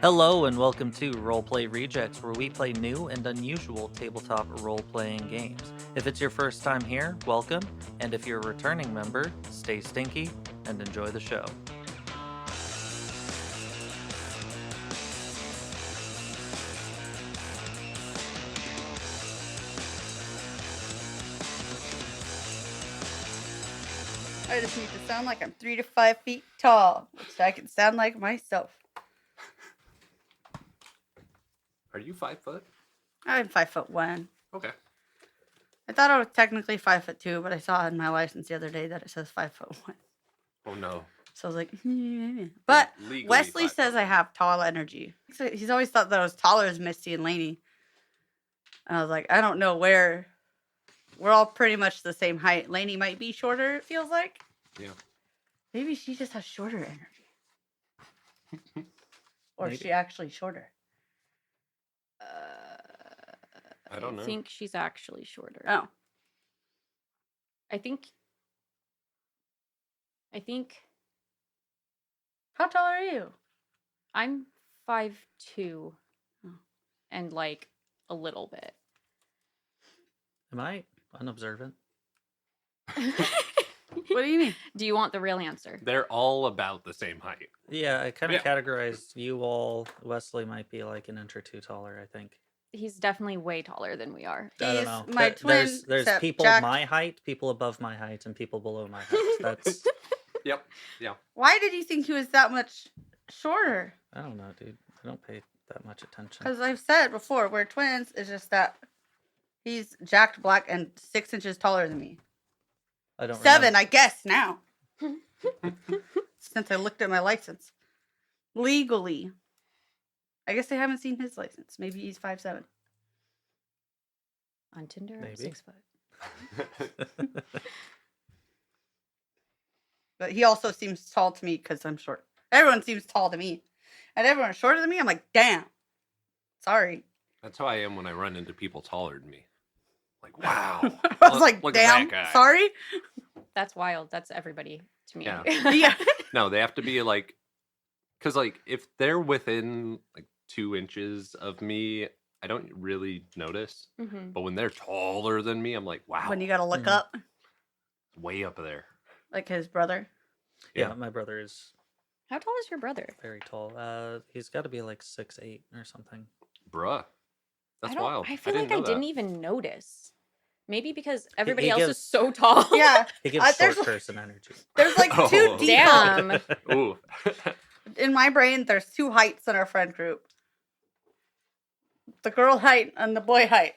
Hello and welcome to Roleplay Rejects, where we play new and unusual tabletop role-playing games. If it's your first time here, welcome, and if you're a returning member, stay stinky and enjoy the show. I just need to sound like I'm 3 to 5 feet tall, which I can sound like myself. Are you 5 foot? I'm 5'1". Okay. I thought I was technically 5'2", but I saw in my license the other day that it says 5'1". Oh no. So I was like, but Legally Wesley 5 says foot. I have tall energy. He's always thought that I was taller as Misty and Lainey. And I was like, I don't know where. We're all pretty much the same height. Lainey might be shorter, it feels like. Yeah. Maybe she just has shorter energy. Or is Maybe. she actually shorter? I don't know. I think she's actually shorter. Oh. I think. How tall are you? I'm 5'2", Oh. and like a little bit. Am I unobservant? What do you mean? Do you want the real answer? They're all about the same height. Yeah, I kind of Yeah. categorized you all. Wesley might be like an inch or two taller, I think. He's definitely way taller than we are. I don't He's know. my twin, There's except people Jack. my height, people above my height, and people below my height. That's Yep. Yeah. Why did you think he was that much shorter? I don't know, dude. I don't pay that much attention. Because I've said before, we're twins. It's just that he's jacked black and 6 inches taller than me. I don't 7, remember. I guess now. Since I looked at my license, legally. I guess they haven't seen his license. Maybe he's 5'7". On Tinder, Maybe. 6'5". But he also seems tall to me because I'm short. Everyone seems tall to me, and everyone's shorter than me. I'm like, damn. Sorry. That's how I am when I run into people taller than me. Like, wow. I was like, Look at damn. that guy. Sorry. That's wild. That's everybody to me. Yeah. Yeah. No, they have to be like, because like if they're within like 2 inches of me, I don't really notice. Mhm. But when they're taller than me, I'm like, wow, When you gotta look Mhm. up, way up there. like his brother. Yeah, my brother is How tall is your brother? very tall. He's got to be like 6'8" or something. Bruh. That's wild. I feel like know I that. didn't even notice. Maybe because everybody else gives- is so tall. Yeah. He gives there's- short person energy. There's like Oh. 2 default. Damn. Ooh. In my brain, there's 2 heights in our friend group. The girl height and the boy height.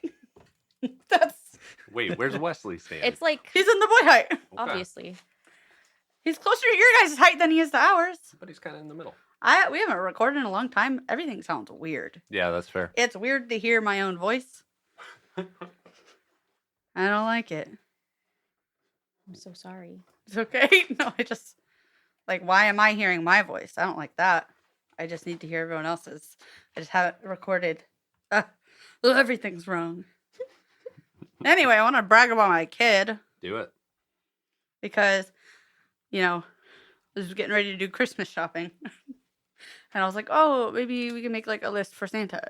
That's Wait, where's Wesley stand? It's like, he's in the boy height. Okay. obviously. He's closer to your guys' height than he is to ours. But he's kind of in the middle. We haven't recorded in a long time. Everything sounds weird. Yeah, that's fair. It's weird to hear my own voice. I don't like it. I'm so sorry. It's okay. No, I just like, why am I hearing my voice? I don't like that. I just need to hear everyone else's. I just haven't recorded. Everything's wrong. Anyway, I want to brag about my kid Do it. because, I was getting ready to do Christmas shopping. And I was like, oh, maybe we can make like a list for Santa.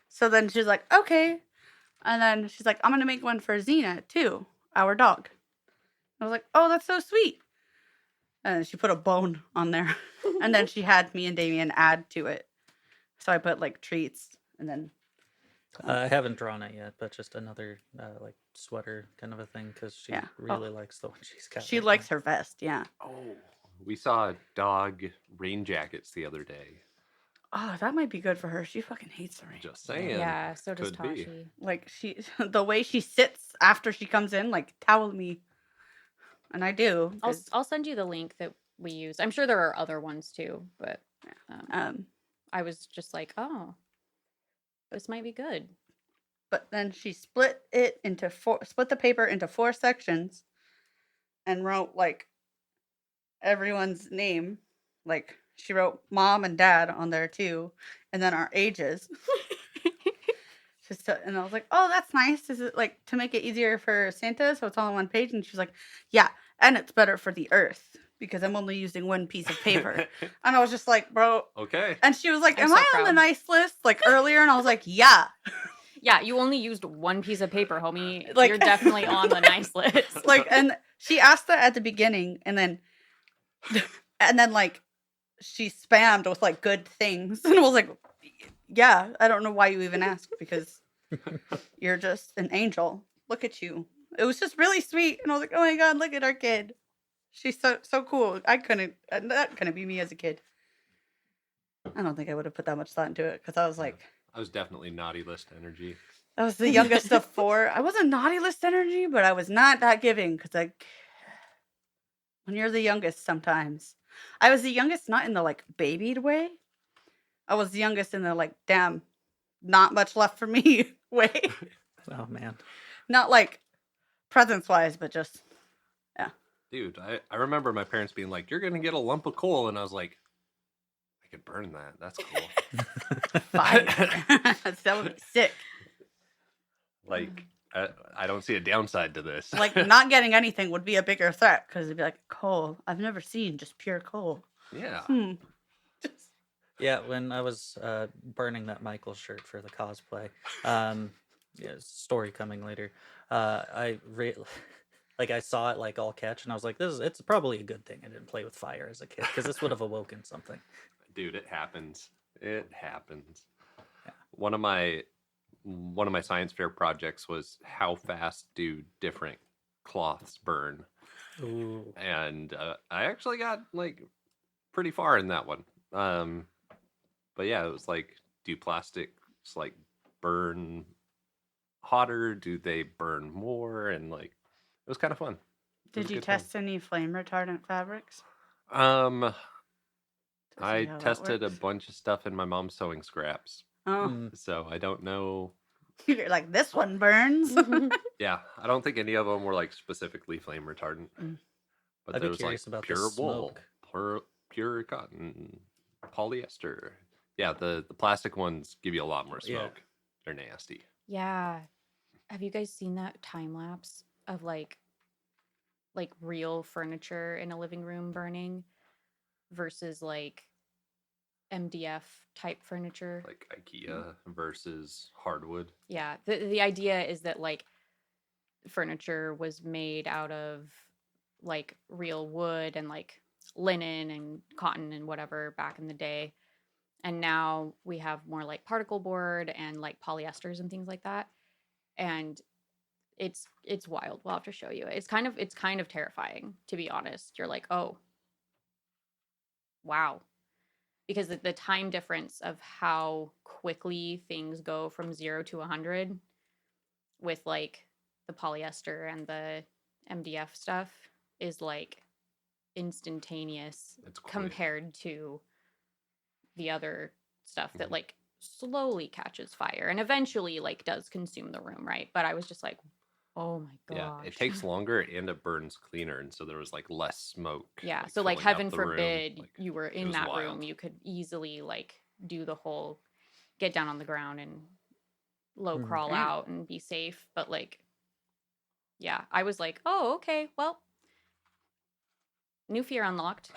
So then she's like, okay. And then she's like, I'm going to make one for Xena too, our dog. I was like, oh, that's so sweet. And she put a bone on there. And then she had me and Damien add to it. So I put like treats and then. I haven't drawn it yet, but just another like sweater kind of a thing because she Yeah. really likes the one she's got. She right likes now. her vest, yeah. Oh, we saw dog rain jackets the other day. Oh, that might be good for her. She fucking hates the rain. Just saying. Yeah, so does could be. Tashi. Like the way she sits after she comes in, like towel me. And I do. 'cause, I'll send you the link that we use. I'm sure there are other ones too, but I was just like, oh, this might be good. but then she split the paper into 4 sections and wrote like everyone's name. Like she wrote mom and dad on there too, and then our ages. And I was like, oh, that's nice. Is it to make it easier for Santa? So it's all on one page. And she's like, yeah, and it's better for the earth because I'm only using one piece of paper. And I was just like, bro. Okay. And she was like, I'm am so I on the proud. nice list like earlier? And I was like, yeah. Yeah, you only used one piece of paper, homie. Like- You're definitely on the nice list. Like, and she asked that at the beginning, and then like she spammed with like good things. And I was like, yeah, I don't know why you even asked, because you're just an angel. Look at you. It was just really sweet. And I was like, oh my God, look at our kid. She's so cool. That couldn't be me as a kid. I don't think I would have put that much thought into it, because I was like, I was definitely naughty list energy. I was the youngest of 4. I wasn't naughty list energy, but I was not that giving, because like when you're the youngest, sometimes I was the youngest, not in the like babied way. I was the youngest in the like, damn, not much left for me way. Oh man. Not like presents wise, but just Dude, I remember my parents being like, "You're gonna get a lump of coal," and I was like, "I could burn that. That's cool." fire. That would be sick. Like, I don't see a downside to this. Like not getting anything would be a bigger threat, because it'd be like coal. I've never seen just pure coal. yeah. Just- Yeah, when I was burning that Michael shirt for the cosplay, yeah, story coming later. Like I saw it like all catch, and I was like, it's probably a good thing I didn't play with fire as a kid, because this would have awoken something. Dude, it happens. It happens. Yeah. One of my science fair projects was how fast do different cloths burn, Ooh. and I actually got like pretty far in that one. But yeah, it was like, do plastics like burn hotter? Do they burn more? And like, it was kind of fun. It was Did a you good time. test any flame retardant fabrics? I To see how that tested a works? bunch of stuff in my mom's sewing scraps, Oh, Mm, so I don't know. you're like, this one burns. Yeah, I don't think any of them were like specifically flame retardant. Mm. But I'd be there was like curious about the pure wool, smoke. pure cotton, polyester. Yeah, the plastic ones give you a lot more Yeah. smoke. They're nasty. Yeah. Have you guys seen that time lapse of like real furniture in a living room burning versus like MDF type furniture? Like IKEA versus hardwood. Yeah. The idea is that like furniture was made out of like real wood and like linen and cotton and whatever back in the day. And now we have more like particle board and like polyesters and things like that. And it's wild. We'll have to show you. It's kind of terrifying, to be honest. You're like, oh, wow. Because the time difference of how quickly things go from 0 to 100 with like the polyester and the MDF stuff is like instantaneous It's quick. compared to the other stuff that like slowly catches fire and eventually like does consume the room, right? But I was just like, oh my gosh. Yeah, it takes longer and it burns cleaner, and so there was like less smoke. Yeah, so like filling out heaven the room. forbid Like, you were it in was that wild. room, you could easily like do the whole get down on the ground and low Mhm. crawl Damn. out and be safe. But like, yeah, I was like, oh, okay, well, new fear unlocked.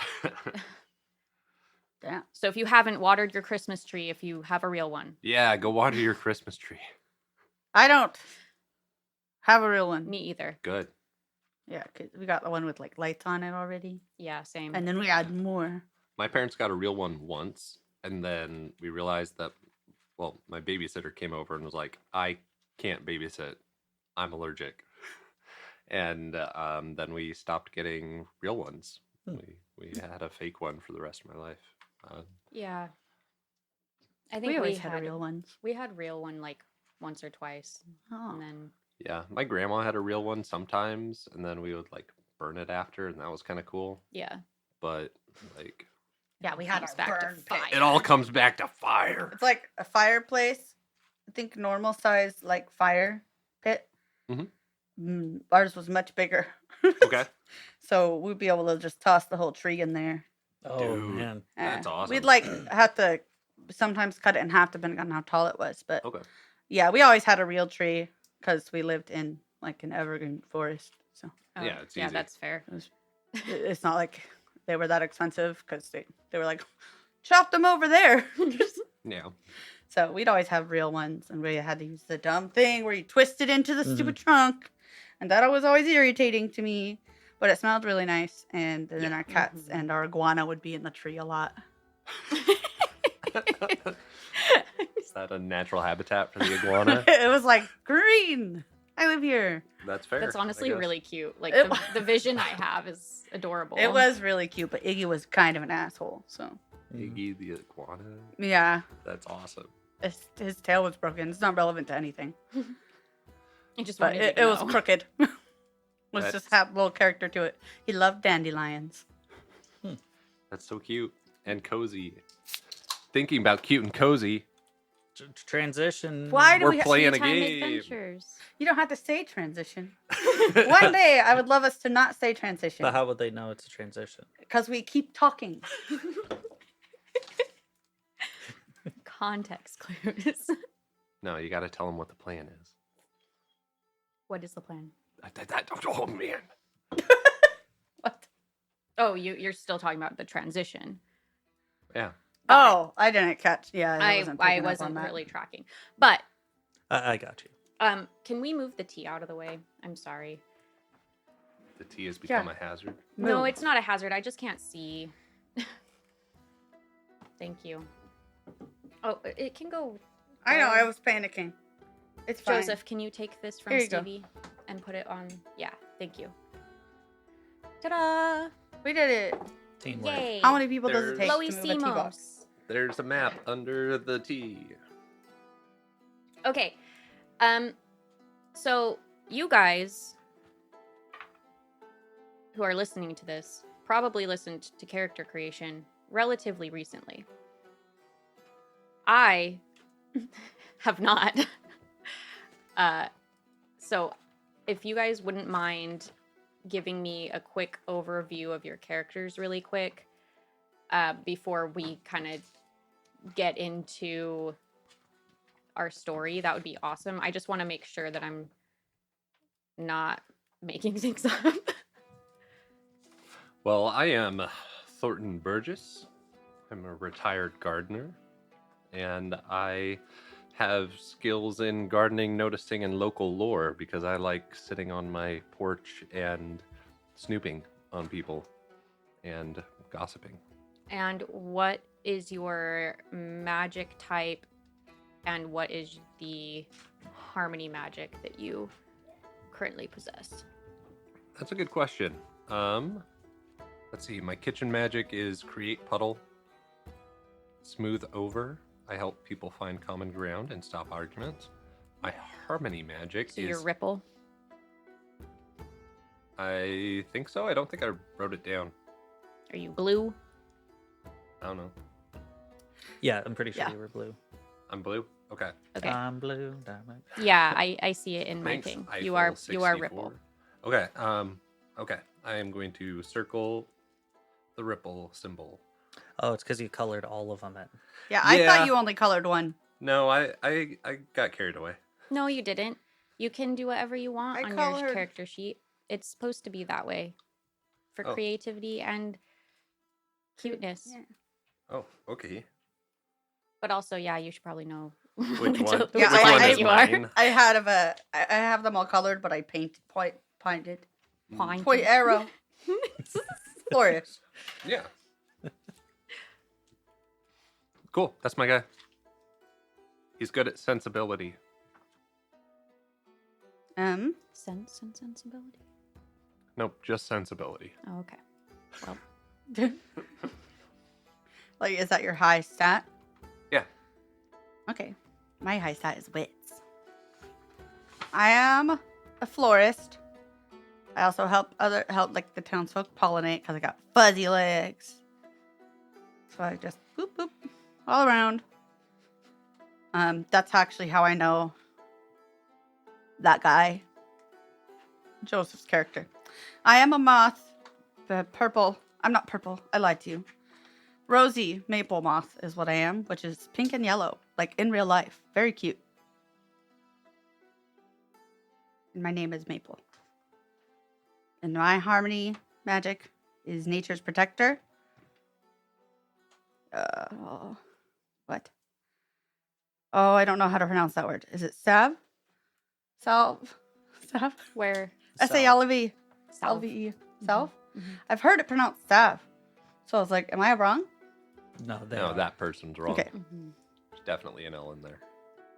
Damn. So if you haven't watered your Christmas tree, if you have a real one, Yeah, go water your Christmas tree. I don't have a real one. me either. Good. Yeah, 'cause we got the one with like lights on it already, Yeah, same. and then we add more. My parents got a real one once, and then we realized that, well, my babysitter came over and was like, I can't babysit. I'm allergic. And then we stopped getting real ones. Hmm. We had a fake one for the rest of my life. Yeah, I think We always had real ones. We had real one like once or twice, Oh, and then Yeah, my grandma had a real one sometimes, and then we would like burn it after, and that was kind of cool. yeah, But like, yeah, we had comes our back to burn pit. fire. it all comes back to fire. It's like a fireplace. I think normal size like fire pit. Ours was much bigger. Okay, So we'd be able to just toss the whole tree in there. Oh Dude. man. That's awesome. We'd like have to sometimes cut it in half depending on how tall it was. But okay. yeah, we always had a real tree because we lived in like an evergreen forest. So oh, Yeah, it's yeah, easy. that's fair. it's not like they were that expensive because they were like, chop them over there. Yeah. So we'd always have real ones, and we had to use the dumb thing where you twist it into the stupid trunk, and that was always irritating to me. But it smelled really nice, and then our cats and our iguana would be in the tree a lot. Is that a natural habitat for the iguana? It was like, green, I live here. That's fair. That's I honestly guess. really cute. Like It the vision I have is adorable. It was really cute, but Iggy was kind of an asshole. So Iggy the iguana. yeah, That's awesome. his tail was broken. It's not relevant to anything, I just but wanted you it to was know. crooked. Was That's- just have a little character to it. He loved dandelions. That's so cute and cozy. Thinking about cute and cozy. Transition. Why do We're we ha- playing a Teatime game. Adventures. You don't have to say transition. One day, I would love us to not say transition But how would they know it's a transition? because we keep talking. Context clues. No, you got to tell them what the plan is. What is the plan? Oh man. What? Oh, you're still talking about the transition. Yeah. Oh, I didn't catch. Yeah, I picking up wasn't on that. really tracking. But I got you. can we move the tea out of the way? I'm sorry. The tea has become a hazard. No, Move. it's not a hazard. I just can't see. Thank you. Oh, it can go. I know. I was panicking. It's fine. Joseph, can you take this from Here you go. Stevie and put it on? Yeah, thank you. Ta-da! We did it. Teamwork. Yay! How many people does it take Chloe to move a tea box? Simos. There's a map under the tea. Okay. So you guys who are listening to this probably listened to character creation relatively recently. I have not. So if you guys wouldn't mind giving me a quick overview of your characters really quick before we kind of get into our story, that would be awesome. I just want to make sure that I'm not making things up. Well, I am Thornton Burgess. I'm a retired gardener, and I have skills in gardening, noticing, and local lore because I like sitting on my porch and snooping on people and gossiping. And what is your magic type, and what is the harmony magic that you currently possess? That's a good question. Let's see. My kitchen magic is create puddle, smooth over. I help people find common ground and stop arguments. My harmony magic So is. your ripple. I think so. I don't think I wrote it down. Are you blue? I don't know. Yeah, I'm pretty sure Yeah. you were blue. I'm blue. Okay. Okay. I'm blue. Diamond. Yeah, I see it in my Thanks, thing. Eiffel You are 64. ripple. Okay. Okay. I am going to circle the ripple symbol. Oh, it's because you colored all of them in. Yeah, I Yeah. thought you only colored one. No, I got carried away. No, you didn't. You can do whatever you want I on your colored- character sheet. It's supposed to be that way for Oh. creativity and cuteness. Yeah. Oh, okay. But also, yeah, you should probably know Which of- one? Yeah, Which I- one I- is you are. mine? I have them all colored, but I pointed. Point. Point arrow. Glorious. Yeah. Cool. That's my guy. He's good at sensibility. Sense and sensibility. Nope, just sensibility. Oh, okay. Well, Like, is that your high stat? Yeah. Okay. My high stat is wits. I am a florist. I also help like the townsfolk pollinate because I got fuzzy legs. So I just boop boop all around. That's actually how I know that guy, Joseph's character. I am a moth. The purple. I'm not purple. I lied to you. Rosy maple moth is what I am, which is pink and yellow, like in real life. Very cute. And my name is Maple. And my harmony magic is nature's protector. What? Oh, I don't know how to pronounce that word. Is it Sav? Salve? Sav? Where? S-A-L-V. Salve. L-V-E. Salve? Mhm. I've heard it pronounced Sav. So I was like, am I wrong? No, they No, are. that person's wrong. Okay. Mhm. There's definitely an L in there.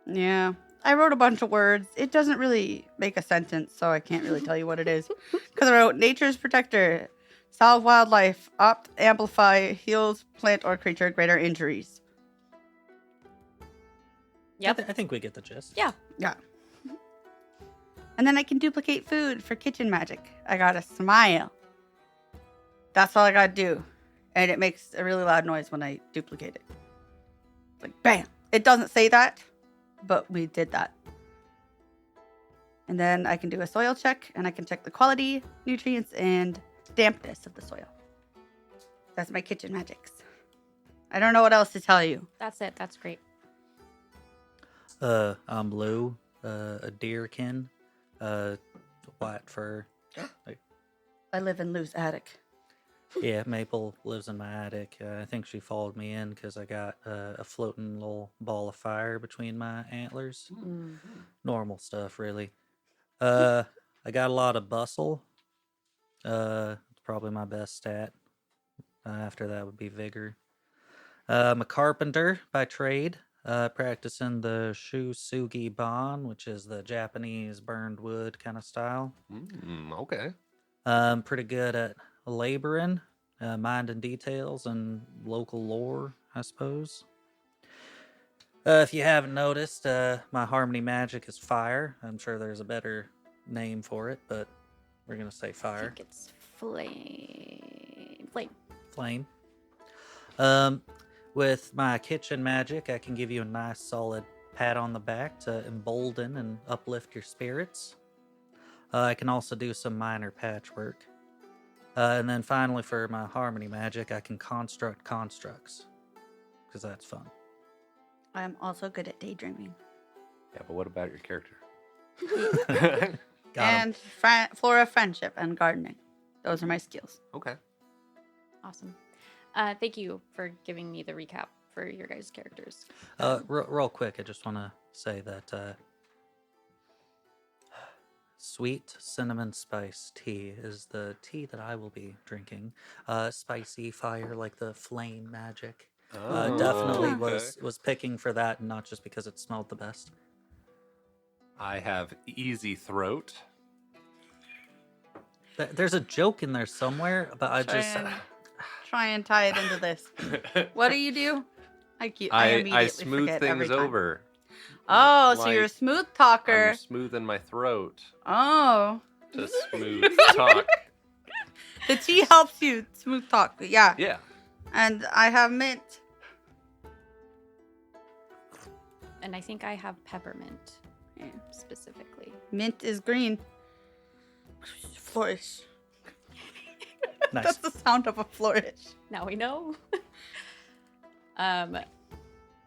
Yeah. I wrote a bunch of words. It doesn't really make a sentence, so I can't really tell you what it is. Because I wrote nature's protector, salve wildlife, opt, amplify, heals plant or creature greater injuries. Yep. I think we get the gist. Yeah. Yeah. And then I can duplicate food for kitchen magic. I got a smile. That's all I gotta do. And it makes a really loud noise when I duplicate it. It's like bam. It doesn't say that, but we did that. And then I can do a soil check and I can check the quality, nutrients, and dampness of the soil. That's my kitchen magics. I don't know what else to tell you. That's it. That's great. I'm Lou, a deerkin, white fur. I live in Lou's attic. Yeah, Maple lives in my attic. I think she followed me in because I got a floating little ball of fire between my antlers. Mm. Normal stuff, really. I got a lot of bustle. It's probably my best stat. After that would be vigor. I'm a carpenter by trade, practicing the shusugi ban, which is the Japanese burned wood kind of style. Okay. I'm pretty good at laboring, minding details, and local lore, I suppose. If you haven't noticed, my harmony magic is fire. I'm sure there's a better name for it, but we're going to say I fire. think it's flame. Flame. Flame. With my kitchen magic, I can give you a nice solid pat on the back to embolden and uplift your spirits. I can also do some minor patchwork. And then finally, for my harmony magic, I can construct constructs, because that's fun. I am also good at daydreaming. Yeah, but what about your character? Got 'em. And flora friendship and gardening. Those are my skills. Okay. Awesome. Thank you for giving me the recap for your guys' characters. Real quick, I just want to say that sweet cinnamon spice tea is the tea that I will be drinking. Spicy fire, like the flame magic. Definitely okay. was picking for that, and not just because it smelled the best. I have easy throat. There's a joke in there somewhere, but I just Try and tie it into this. What do you do? I I immediately smooth forget every things time. over. Oh, so you're a Like, smooth talker. I'm smoothing my throat Oh. to smooth talk. The tea helps you smooth talk. Yeah. Yeah. And I have mint. And I think I have peppermint Yeah. specifically. Mint is green. Flourish. nice. That's the sound of a flourish. Now we know.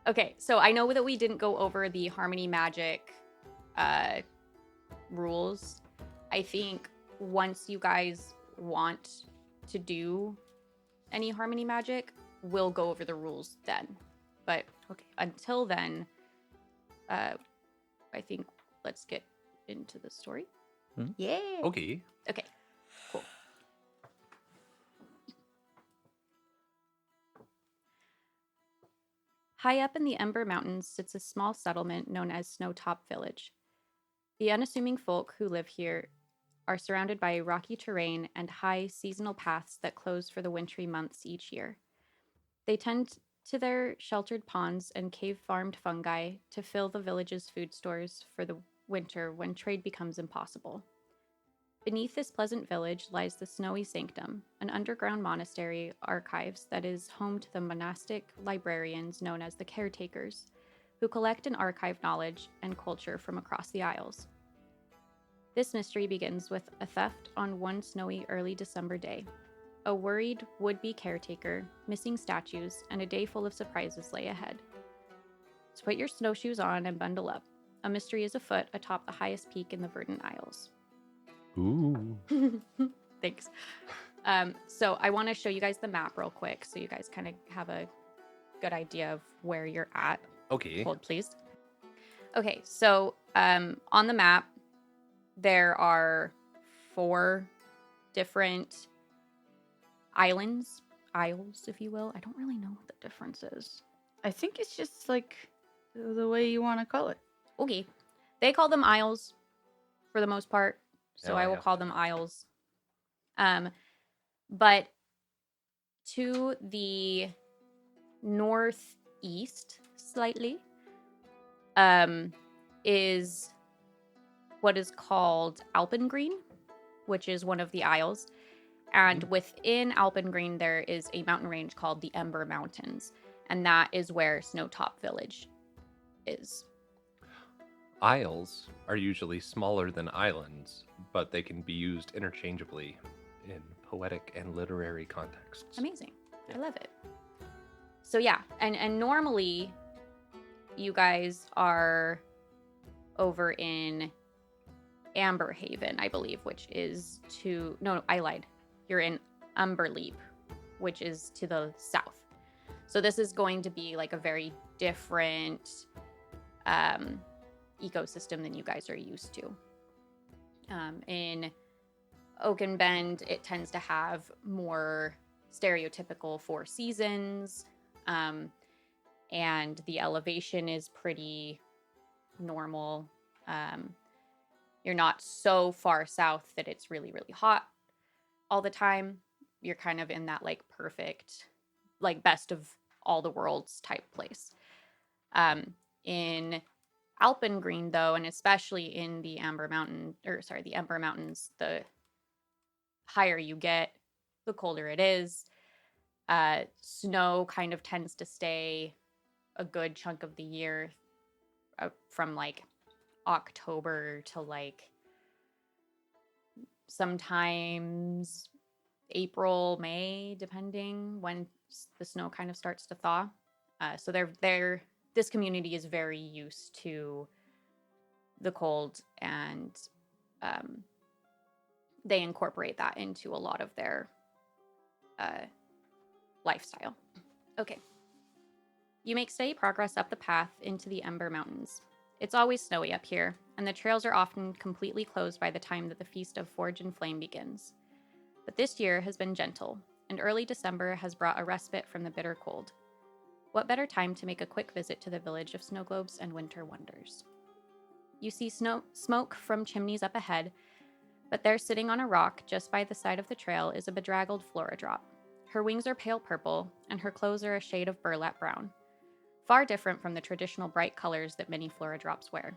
Okay, so I know that we didn't go over the harmony magic rules. I think once you guys want to do any harmony magic, we'll go over the rules then. But until then, I think let's get into the story. Yeah. Okay. Okay, cool. High up in the Ember Mountains sits a small settlement known as Snowtop Village. The unassuming folk who live here are surrounded by rocky terrain and high seasonal paths that close for the wintry months each year. They tend to their sheltered ponds and cave-farmed fungi to fill the village's food stores for the winter when trade becomes impossible. Beneath this pleasant village lies the Snowy Sanctum, an underground monastery archives that is home to the monastic librarians known as the Caretakers, who collect and archive knowledge and culture from across the Isles. This mystery begins with a theft on one snowy early December day. A worried would-be caretaker, missing statues, and a day full of surprises lay ahead. So put your snowshoes on and bundle up. A mystery is afoot atop the highest peak in the Verdant Isles. Ooh. Thanks. So I want to show you guys the map real quick so you guys kind of have a good idea of where you're at. Okay. Hold, please. Okay, so on the map, there are 4 different islands, isles, if you will. I don't really know what the difference is. I think it's just like the way you want to call it. Okay. They call them isles for the most part, so No, I I will have call to. them isles. But to the northeast slightly is what is called Alpengreen, which is one of the isles. And within Alpengreen, there is a mountain range called the Ember Mountains, and that is where Snowtop Village is. Isles are usually smaller than islands, but they can be used interchangeably in poetic and literary contexts. Amazing. I love it. So yeah, and normally you guys are over in Amber Haven, I believe, which is no, I lied. You're in Umberleap, which is to the south. So this is going to be like a very different ecosystem than you guys are used to. In Oaken Bend, it tends to have more stereotypical 4 seasons, and the elevation is pretty normal. You're not so far south that it's really, really hot all the time. You're kind of in that like perfect, like best of all the worlds type place. In Alpengreen, though, and especially in the Ember Mountains, the higher you get, the colder it is. Snow kind of tends to stay a good chunk of the year, from like October to like sometimes April, May, depending when the snow kind of starts to thaw. So this community is very used to the cold, and they incorporate that into a lot of their lifestyle. Okay. You make steady progress up the path into the Ember Mountains. It's always snowy up here, and the trails are often completely closed by the time that the Feast of Forge and Flame begins. But this year has been gentle, and early December has brought a respite from the bitter cold. What better time to make a quick visit to the village of snow globes and winter wonders? You see smoke from chimneys up ahead, but there, sitting on a rock just by the side of the trail, is a bedraggled Floradrop. Her wings are pale purple, and her clothes are a shade of burlap brown, far different from the traditional bright colors that many Floradrops wear.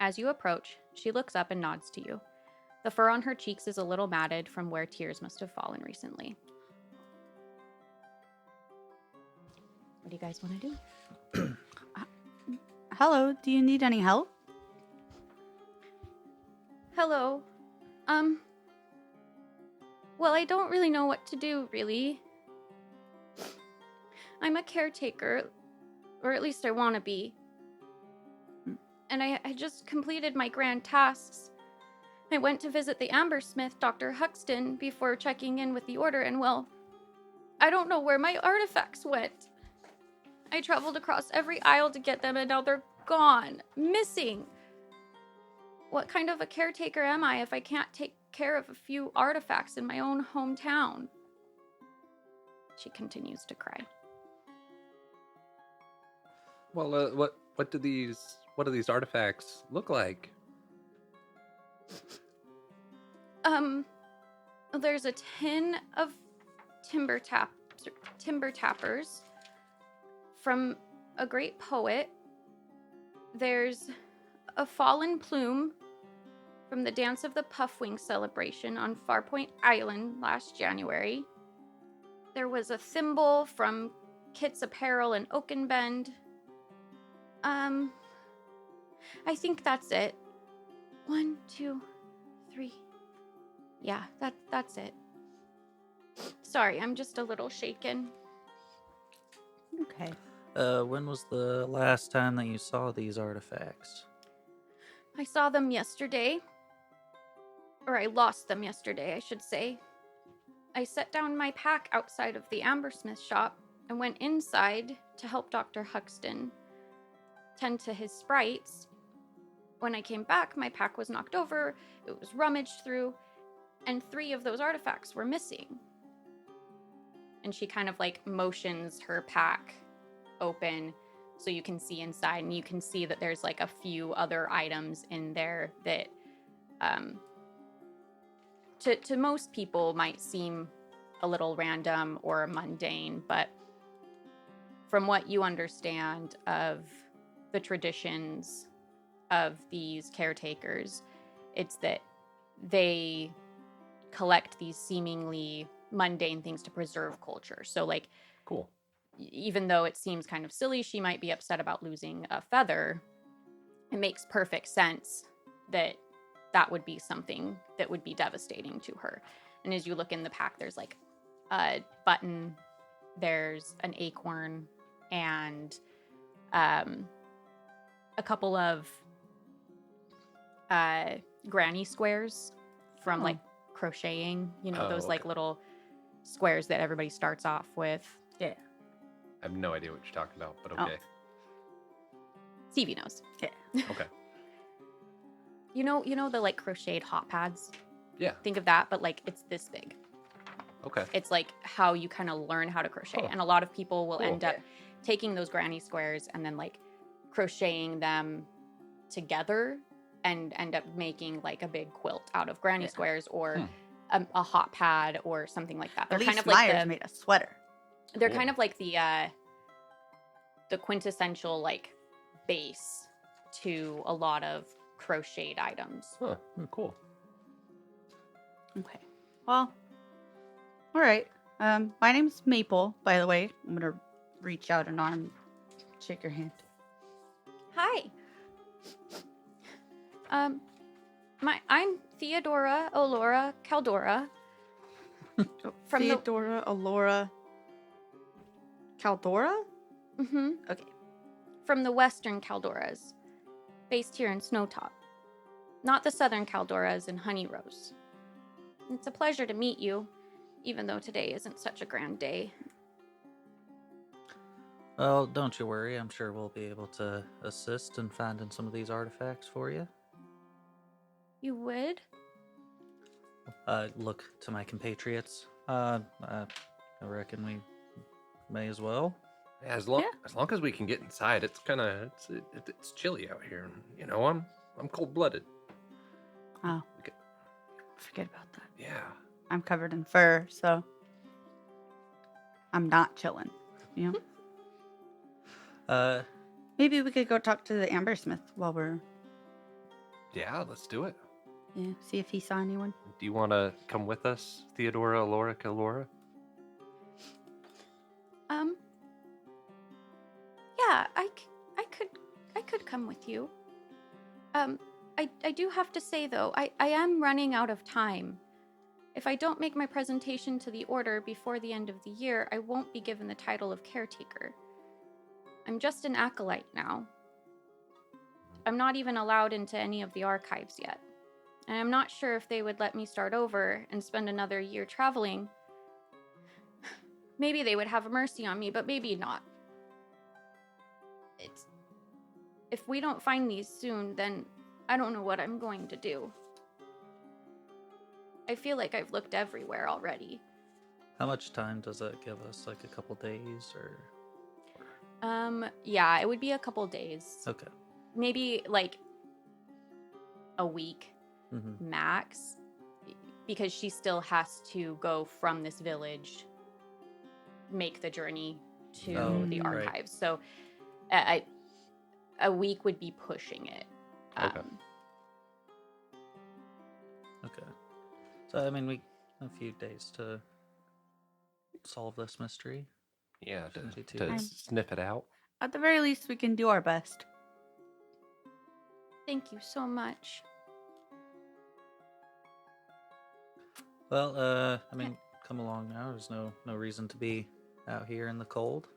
As you approach, she looks up and nods to you. The fur on her cheeks is a little matted from where tears must have fallen recently. What do you guys want to do? Hello, do you need any help? Hello. Well, I don't really know what to do, really. I'm a caretaker, or at least I want to be. And I just completed my grand tasks. I went to visit the Ambersmith, Dr. Huxton, before checking in with the Order, and well, I don't know where my artifacts went. I traveled across every aisle to get them, and now they're gone. Missing. What kind of a caretaker am I if I can't take care of a few artifacts in my own hometown? She continues to cry. Well, what do these artifacts look like? There's a tin of timber tappers from a great poet. There's a fallen plume from the Dance of the Puffwing celebration on Farpoint Island last January. There was a thimble from Kit's Apparel in Oaken Bend. I think that's it. 1, 2, 3. Yeah, that's it. Sorry, I'm just a little shaken. Okay. When was the last time that you saw these artifacts? I saw them yesterday. Or I lost them yesterday, I should say. I set down my pack outside of the Ambersmith shop and went inside to help Dr. Huxton tend to his sprites. When I came back, my pack was knocked over, it was rummaged through, and 3 of those artifacts were missing. And she kind of like motions her pack open so you can see inside, and you can see that there's like a few other items in there that to most people might seem a little random or mundane, but from what you understand of the traditions of these caretakers, it's that they collect these seemingly mundane things to preserve culture. So like, Cool. even though it seems kind of silly, she might be upset about losing a feather, it makes perfect sense that that would be something that would be devastating to her. And as you look in the pack, there's like a button, there's an acorn, and a couple of granny squares from like crocheting, you know, those like little squares that everybody starts off with. Yeah. I have no idea what you're talking about, but okay. Stevie knows. Yeah. Okay. You know the like crocheted hot pads? Yeah. Think of that, but like it's this big. Okay. It's like how you kind of learn how to crochet. Oh. And a lot of people will Cool. end up taking those granny squares and then like crocheting them together and end up making like a big quilt out of granny squares or a hot pad or something like that. They're At kind least of like Myers made a sweater. they're Cool. kind of like the quintessential like base to a lot of crocheted items. Huh. Cool. Okay. Well, all right. My name's Maple, by the way. I'm gonna reach out an arm, shake your hand. Hi. I'm Theodora Olora Caldora. From Theodora Alora Caldora? the Okay. from the Western Caldoras, based here in Snowtop. Not the Southern Caldoras in Honey Rose. It's a pleasure to meet you, even though today isn't such a grand day. Well, don't you worry. I'm sure we'll be able to assist in finding some of these artifacts for you. You would? Look to my compatriots. I reckon we may as well. Yeah, as long as we can get inside, it's kind of it's chilly out here. You know, I'm cold blooded. Oh. Okay. Forget about that. Yeah. I'm covered in fur, so I'm not chilling. You know? Maybe we could go talk to the Ambersmith while we're Yeah, let's do it. see if he saw anyone. Do you want to come with us, Theodora Alora Calora? Yeah, I could come with you. I do have to say though, I am running out of time. If I don't make my presentation to the Order before the end of the year, I won't be given the title of caretaker. I'm just an acolyte now. I'm not even allowed into any of the archives yet. And I'm not sure if they would let me start over and spend another year traveling. Maybe they would have mercy on me, but maybe not. If we don't find these soon, then I don't know what I'm going to do. I feel like I've looked everywhere already. How much time does that give us? Like a couple days or? Yeah, it would be a couple days. Okay. Maybe like a week max, because she still has to go from this village, make the journey to the right. archives. So a week would be pushing it. Okay. Okay. So, I mean, we a few days to solve this mystery. Yeah, Shouldn't be too to bad. sniff it out. At the very least, we can do our best. Thank you so much. Well, I mean, come along now. There's no reason to be out here in the cold.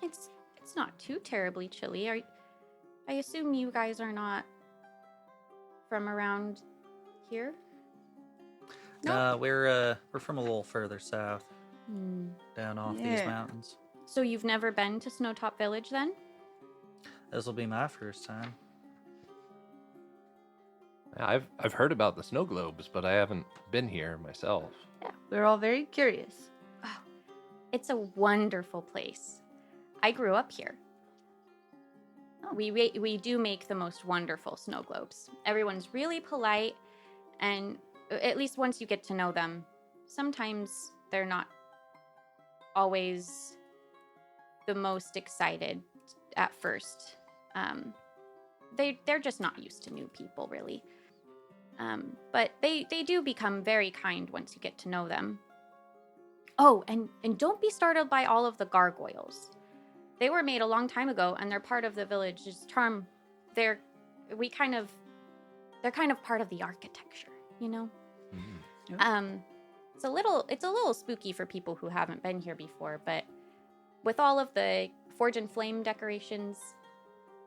It's not too terribly chilly. I assume you guys are not from around here? No. We're from a little further south, Hmm. down off these Yeah. mountains. So you've never been to Snowtop Village then? This will be my first time. I've heard about the snow globes, but I haven't been here myself. Yeah, we're all very curious. Oh, it's a wonderful place. I grew up here. We do make the most wonderful snow globes. Everyone's really polite, and at least once you get to know them, sometimes they're not always the most excited at first. They're just not used to new people, really. But they do become very kind once you get to know them. Oh, and don't be startled by all of the gargoyles. They were made a long time ago, and they're part of the village's charm. They're kind of part of the architecture, you know. Mm. It's a little spooky for people who haven't been here before, but with all of the Forge and Flame decorations,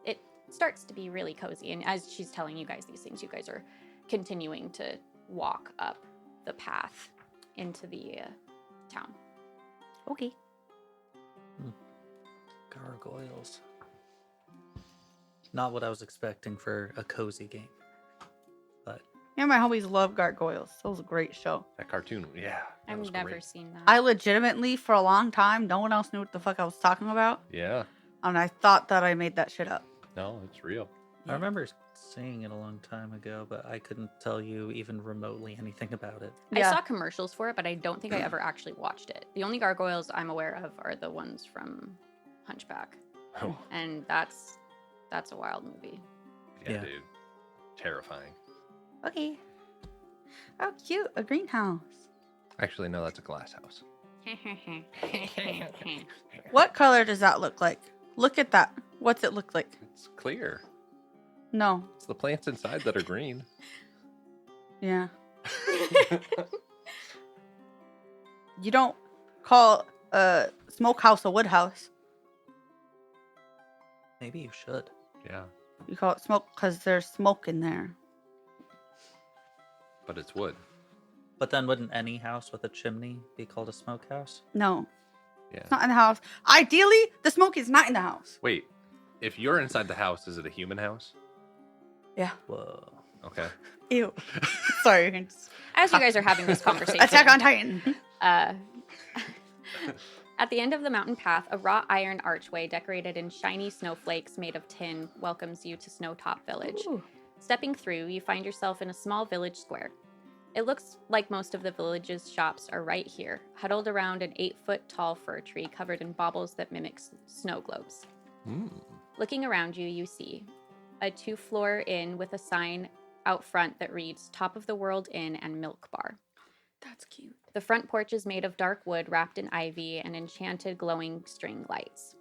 it starts to be really cozy. And as she's telling you guys these things, you guys are continuing to walk up the path into the town. Okay. Gargoyles. Not what I was expecting for a cozy game. But Yeah, my homies love gargoyles. That was a great show. That cartoon, yeah. that was I've never great. seen that. I legitimately, for a long time, no one else knew what the fuck I was talking about. Yeah. And I thought that I made that shit up. No, it's real. I remember seeing it a long time ago, but I couldn't tell you even remotely anything about it. I saw commercials for it, but I don't think I ever actually watched it. The only gargoyles I'm aware of are the ones from Hunchback, Oh, and that's a wild movie. yeah, Yeah. dude. Terrifying. Okay. Oh, cute. A greenhouse. Actually, no, that's a glass house. What color does that look like? Look at that. What's it look like? It's clear. No. It's the plants inside that are green. Yeah. You don't call a smokehouse a wood house. Maybe you should. Yeah, You call it smoke because there's smoke in there. but it's wood. But then wouldn't any house with a chimney be called a smokehouse? No, Yeah. it's not in the house. Ideally, the smoke is not in the house. Wait, if you're inside the house, is it a human house? Yeah. Whoa. Okay. Ew. Sorry. As you guys are having this conversation, Attack on Titan. At the end of the mountain path, a wrought iron archway decorated in shiny snowflakes made of tin welcomes you to Snowtop Village. Ooh. Stepping through, you find yourself in a small village square. It looks like most of the village's shops are right here, huddled around an 8-foot-tall fir tree covered in baubles that mimic snow globes. Mm. Looking around you, you see a 2-floor inn with a sign out front that reads Top of the World Inn and Milk Bar. That's cute. The front porch is made of dark wood wrapped in ivy and enchanted glowing string lights.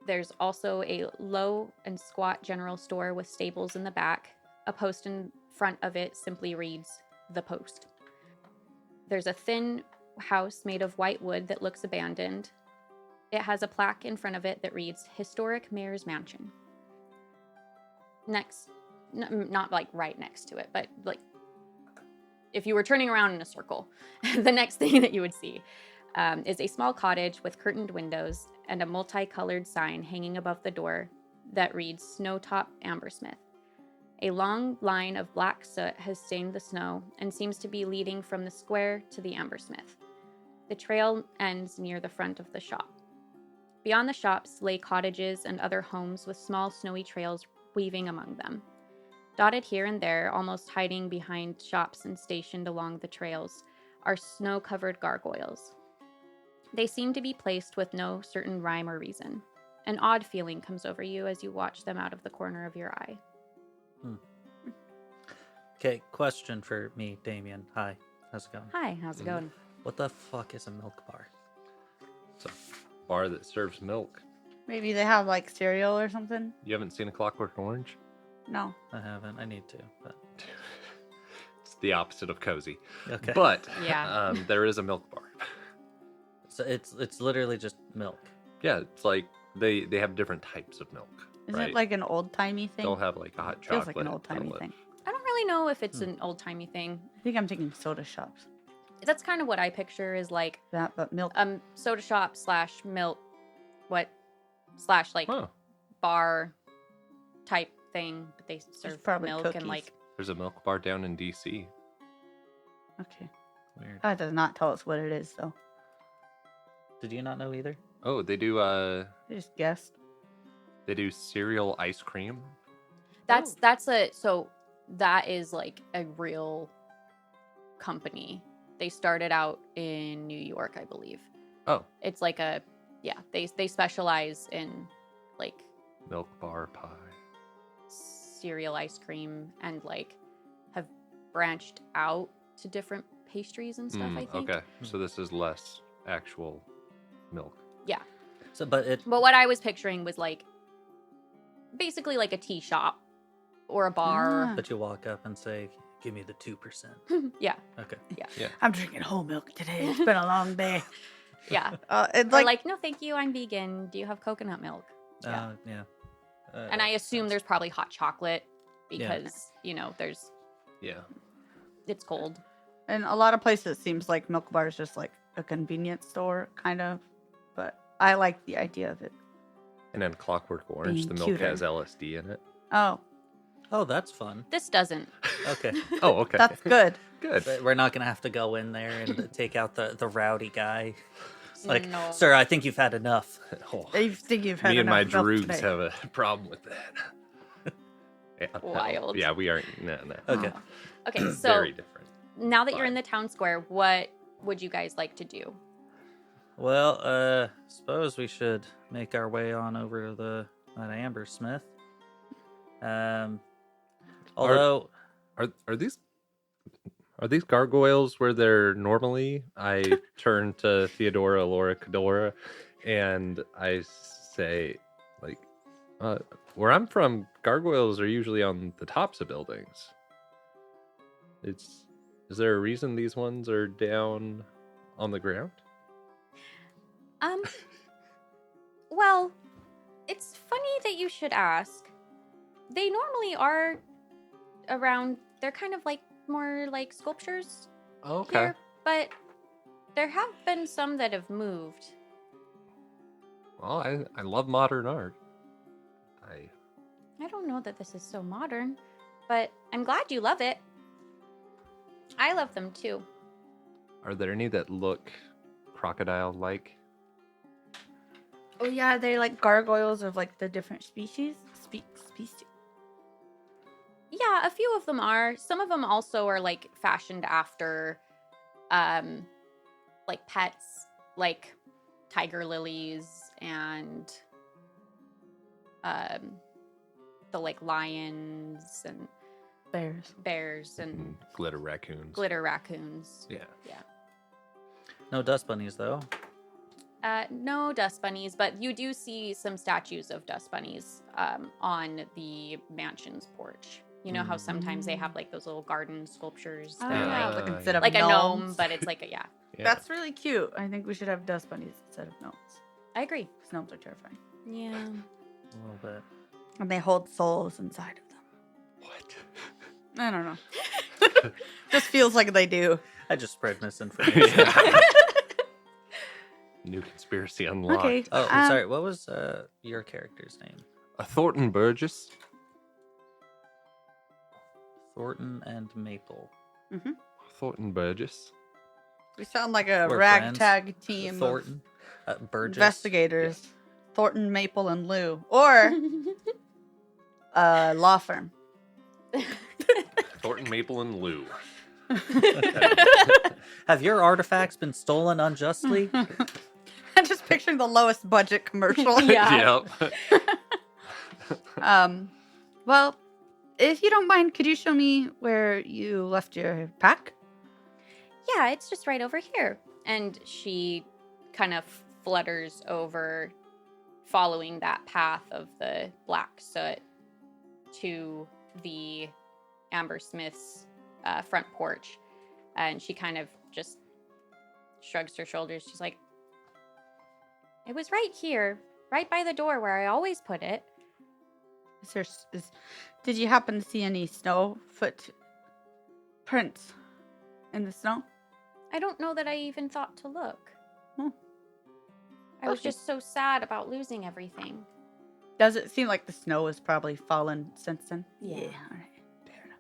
There's also a low and squat general store with stables in the back. A post in front of it simply reads, The Post. There's a thin house made of white wood that looks abandoned. It has a plaque in front of it that reads, Historic Mayor's Mansion. Next, not like right next to it, but like if you were turning around in a circle, the next thing that you would see is a small cottage with curtained windows and a multicolored sign hanging above the door that reads Snowtop Ambersmith. A long line of black soot has stained the snow and seems to be leading from the square to the Ambersmith. The trail ends near the front of the shop. Beyond the shops lay cottages and other homes with small snowy trails weaving among them. Dotted here and there, almost hiding behind shops and stationed along the trails, are snow-covered gargoyles. They seem to be placed with no certain rhyme or reason. An odd feeling comes over you as you watch them out of the corner of your eye. Okay, question for me, Damien. Hi, how's it going? Hi, how's it going? What the fuck is a milk bar? It's a bar that serves milk. Maybe they have like cereal or something. You haven't seen A Clockwork Orange? No. I haven't. I need to. But It's the opposite of cozy. okay. But Yeah. there is a milk bar. So it's literally just milk. Yeah, it's like they have different types of milk. Isn't right? it like an old timey thing? They'll have like a hot Feels chocolate. like an old timey they'll thing. I don't really know if it's an old-timey thing. I think I'm thinking soda shops. That's kind of what I picture is like that, but milk. soda shop / milk, like Huh. bar type thing, but they serve probably milk cookies. and like There's a milk bar down in DC. Okay. Weird. That does not tell us what it is, though. Did you not know either? Oh, they do I just guessed. cereal ice cream. that is like a real company. They started out in New York, I believe. Oh, It's like they specialize in like milk bar pie. cereal ice cream and like have branched out to different pastries and stuff, I think. Okay, so this is less actual milk. Yeah. So, but what I was picturing was like basically like a tea shop or a bar. but you walk up and say, "Give me the 2%." Yeah. Okay. I'm drinking whole milk today. It's been a long day. Yeah. It's Or like, like, no, thank you, I'm vegan. Do you have coconut milk? Yeah. Yeah. And I assume there's probably hot chocolate Yeah. because, there's Yeah. it's cold. in a lot of places, it seems like Milk Bar is just like a convenience store, kind of. But I like the idea of it. And then Clockwork Orange, Being the milk cuter. has LSD in it. Oh, Oh, that's fun. This doesn't. Okay. Oh, okay. that's good. good. But we're not gonna have to go in there and take out the rowdy guy. It's like, No. sir, I think you've had enough. Oh, I think you've had me and my enough milk droogs today. have a problem with that. Yeah, no. Wild. Yeah, we aren't. No. Okay. Okay, so Very different. now that you're Fine. in the town square, what would you guys like to do? Well, suppose we should make our way on over to that Amber Smith. Although Are these gargoyles where they're normally? I turn to Theodora Laura Cadora and I say, like, where I'm from, gargoyles are usually on the tops of buildings. Is there a reason these ones are down on the ground? Well, it's funny that you should ask. They normally are around, they're kind of like more like sculptures here, but there have been some that have moved. Well, I love modern art. I don't know that this is so modern, but I'm glad you love it. I love them too. Are there any that look crocodile-like? Oh yeah, they're like gargoyles of like the different species. Species. Yeah, a few of them are. Some of them also are like fashioned after like pets, like tiger lilies and the like lions and Bears. and Glitter raccoons. glitter raccoons. Yeah. no dust bunnies though. No dust bunnies, but you do see some statues of dust bunnies on the mansion's porch. You know how sometimes they have like those little garden sculptures Oh, that are yeah, like, like instead of like a gnome, gnomes. but it's like a, yeah. Yeah. That's really cute. I think we should have dust bunnies instead of gnomes. I agree. Because gnomes are terrifying. Yeah. A little bit. And they hold souls inside of them. What? I don't know. Just feels like they do. I just spread misinformation. New conspiracy unlocked. Okay. Oh, I'm sorry. What was your character's name? Thornton Burgess. Thornton and Maple. Thornton Burgess. We sound like a We're ragtag team Thornton, of Burgess. investigators. Thornton, Maple, and Lou. Or a law firm. Thornton, Maple, and Lou. Have your artifacts been stolen unjustly? I'm just picturing the lowest budget commercial. Yeah. Yep. Well, if you don't mind, could you show me where you left your pack? Yeah, it's just right over here. And she kind of flutters over, following that path of the black soot to the Amber Smith's front porch. And she kind of just shrugs her shoulders. She's like, it was right here, right by the door where I always put it. Did you happen to see any snow footprints in the snow? I don't know that I even thought to look. Hmm. I was Okay. just so sad about losing everything. Does it seem like the snow has probably fallen since then? Yeah. All right. Fair enough.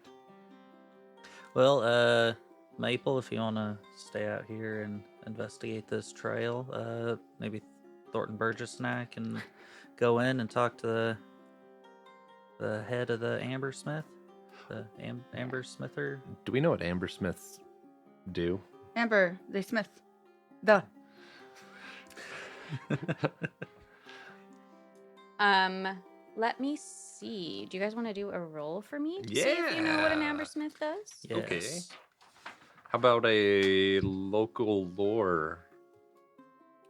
Well, Maple, if you want to stay out here and investigate this trail, maybe Thornton Burgess and I can go in and talk to the head of the Ambersmith, the Ambersmither. Do we know what Ambersmiths do? Amber, they Smith. Duh. Let me see. Do you guys want to do a roll for me to see if you know what an Yeah. Ambersmith does? Yes. Okay. How about a local lore?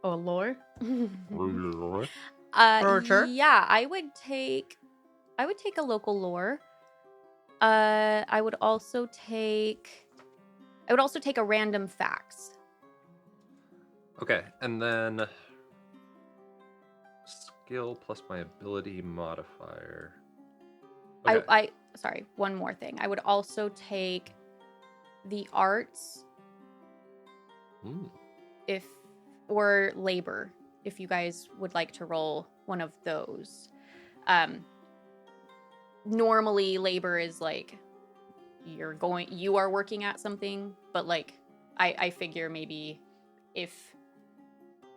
Oh, lore. Lore? Roger. Yeah, I would take a local lore. I would also take a random facts. Okay, and then skill plus my ability modifier. Okay. I sorry, one more thing. I would also take the arts Hmm. or labor if you guys would like to roll one of those. Normally labor is like you are working at something, but like I figure maybe if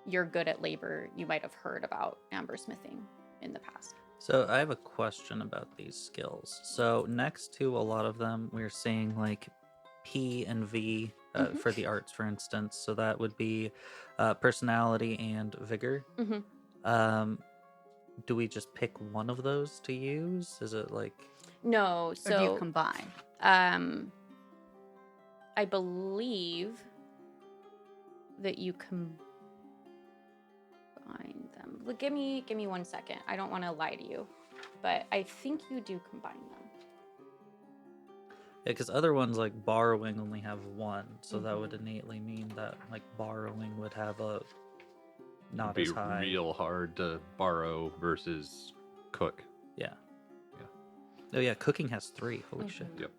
you're good at labor, you might have heard about ambersmithing in the past. So I have a question about these skills. So next to a lot of them, we're seeing like P and V for the arts, for instance. So that would be personality and vigor. Mm-hmm. Do we just pick one of those to use? Is it like No, Or do so you combine? I believe that you combine them. Look, give me 1 second. I don't want to lie to you, but I think you do combine them. yeah? Because other ones like borrowing only have one, so that would innately mean that like borrowing would have a not It'd as be high. real hard to borrow versus cook. Yeah. Yeah. Oh yeah, cooking has 3. Holy shit. Yep.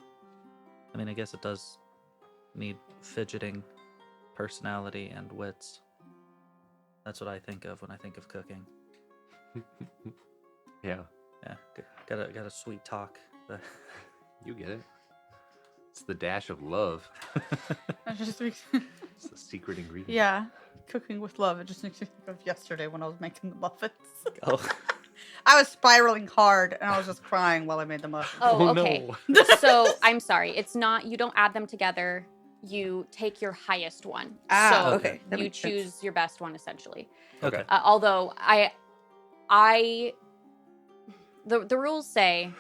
I mean, I guess it does need fidgeting, personality, and wits. That's what I think of when I think of cooking. Yeah, Yeah, got a sweet talk. you get it. It's the dash of love. That just makes It's the secret ingredient. yeah, cooking with love. It just makes me think of yesterday when I was making the muffins. Oh, I was spiraling hard and I was just crying while I made the muffins. Oh, Oh, okay. no. So I'm sorry. It's not. You don't add them together. You take your highest one. Ah, so okay. That you makes sense. choose your best one essentially. okay. Although the rules say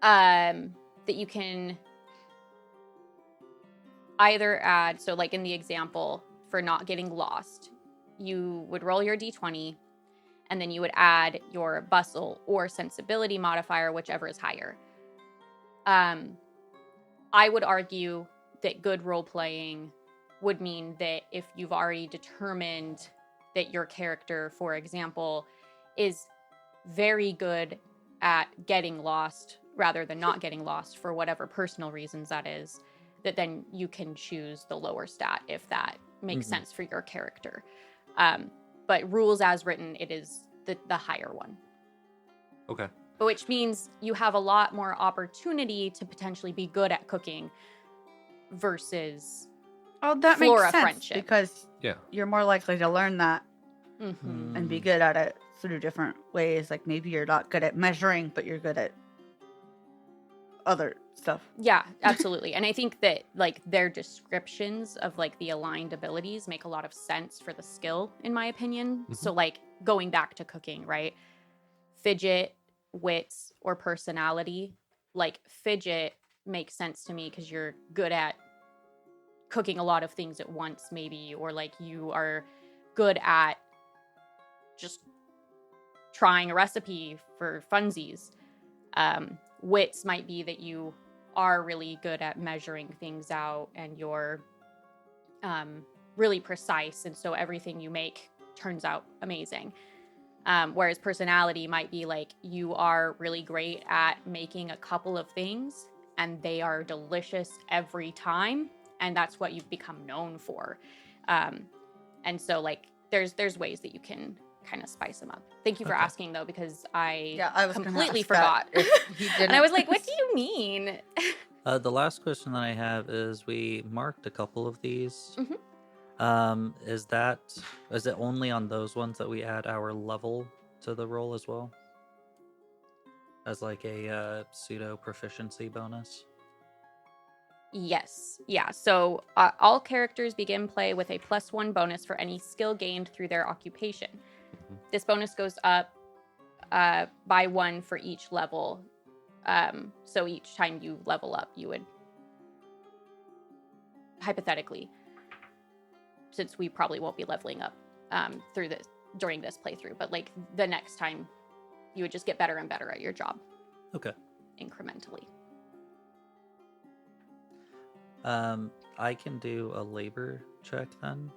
that you can either add, so like in the example for not getting lost, you would roll your d20 and then you would add your bustle or sensibility modifier, whichever is higher. I would argue that good role playing would mean that if you've already determined that your character, for example, is very good at getting lost rather than not getting lost for whatever personal reasons that is, that then you can choose the lower stat if that makes sense for your character. But rules as written, it is the higher one. Okay. Which means you have a lot more opportunity to potentially be good at cooking versus Oh, that Flora makes sense friendship. because Yeah. you're more likely to learn that Hmm. and be good at it through different ways. Like maybe you're not good at measuring, but you're good at other stuff. Yeah, absolutely. And I think that like their descriptions of like the aligned abilities make a lot of sense for the skill, in my opinion. So like going back to cooking, right? Fidget, wits, or personality. Like fidget makes sense to me because you're good at cooking a lot of things at once, maybe, or like you are good at just trying a recipe for funsies. Wits might be that you are really good at measuring things out and you're really precise, and so everything you make turns out amazing. Whereas personality might be like you are really great at making a couple of things and they are delicious every time, and that's what you've become known for. And so like there's ways that you can kind of spice them up. Thank you for Okay. asking though, because I was gonna completely ask that forgot. if he And I was didn't. like, what do you mean? The last question that I have is we marked a couple of these. Is it only on those ones that we add our level to the roll as well? As like a pseudo proficiency bonus? Yes. Yeah. So all characters begin play with a +1 bonus for any skill gained through their occupation. This bonus goes up by 1 for each level. So each time you level up, you would hypothetically, since we probably won't be leveling up during this playthrough, but like the next time, you would just get better and better at your job. Okay. Incrementally. I can do a labor check then,